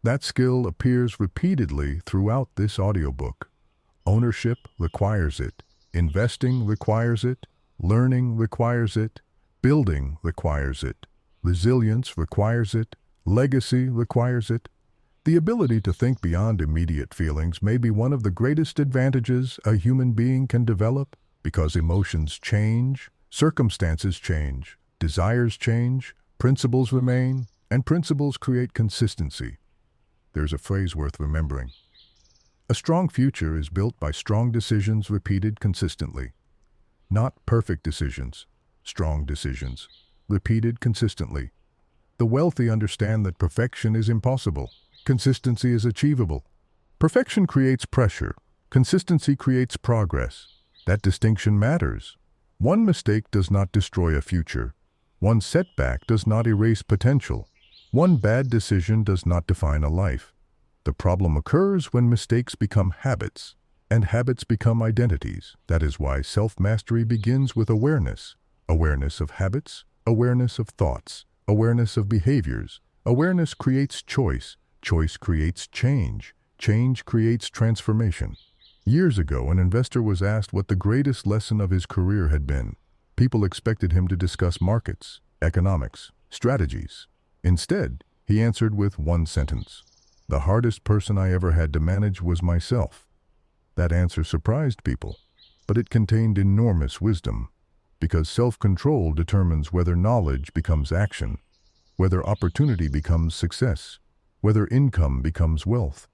That skill appears repeatedly throughout this audiobook. Ownership requires it. Investing requires it. Learning requires it. Building requires it. Resilience requires it. Legacy requires it. The ability to think beyond immediate feelings may be one of the greatest advantages a human being can develop, Because emotions change, circumstances change, desires change, principles remain, and principles create consistency. There's a phrase worth remembering. A strong future is built by strong decisions repeated consistently. Not perfect decisions, strong decisions, repeated consistently. The wealthy understand that perfection is impossible. Consistency is achievable. Perfection creates pressure. Consistency creates progress. That distinction matters. One mistake does not destroy a future. One setback does not erase potential. One bad decision does not define a life. The problem occurs when mistakes become habits, and habits become identities. That is why self-mastery begins with awareness. Awareness of habits, awareness of thoughts, awareness of behaviors. Awareness creates choice. Choice creates change. Change creates transformation. Years ago, an investor was asked what the greatest lesson of his career had been. People expected him to discuss markets, economics, strategies. Instead, he answered with one sentence. The hardest person I ever had to manage was myself. That answer surprised people, but it contained enormous wisdom, because self-control determines whether knowledge becomes action, whether opportunity becomes success, whether income becomes wealth,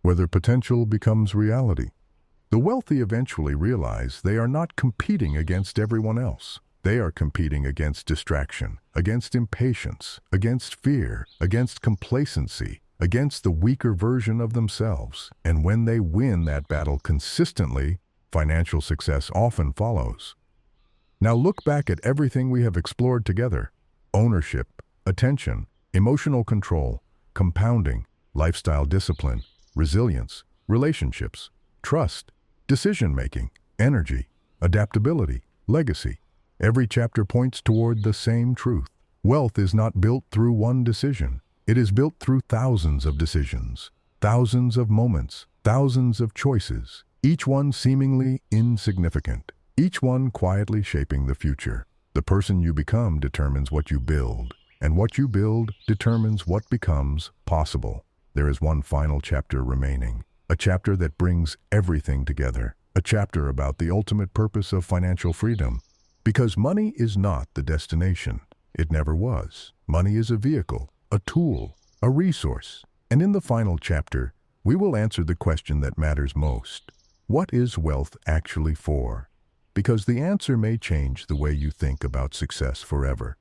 whether potential becomes reality. The wealthy eventually realize they are not competing against everyone else. They are competing against distraction, against impatience, against fear, against complacency, against the weaker version of themselves. And when they win that battle consistently, financial success often follows. Now look back at everything we have explored together. Ownership, attention, emotional control, compounding, lifestyle discipline, resilience, relationships, trust, decision-making, energy, adaptability, legacy. Every chapter points toward the same truth. Wealth is not built through one decision. It is built through thousands of decisions, thousands of moments, thousands of choices, each one seemingly insignificant, each one quietly shaping the future. The person you become determines what you build, and what you build determines what becomes possible. There is one final chapter remaining, a chapter that brings everything together, a chapter about the ultimate purpose of financial freedom. Because money is not the destination. It never was. Money is a vehicle, a tool, a resource. And in the final chapter, we will answer the question that matters most. What is wealth actually for? Because the answer may change the way you think about success forever.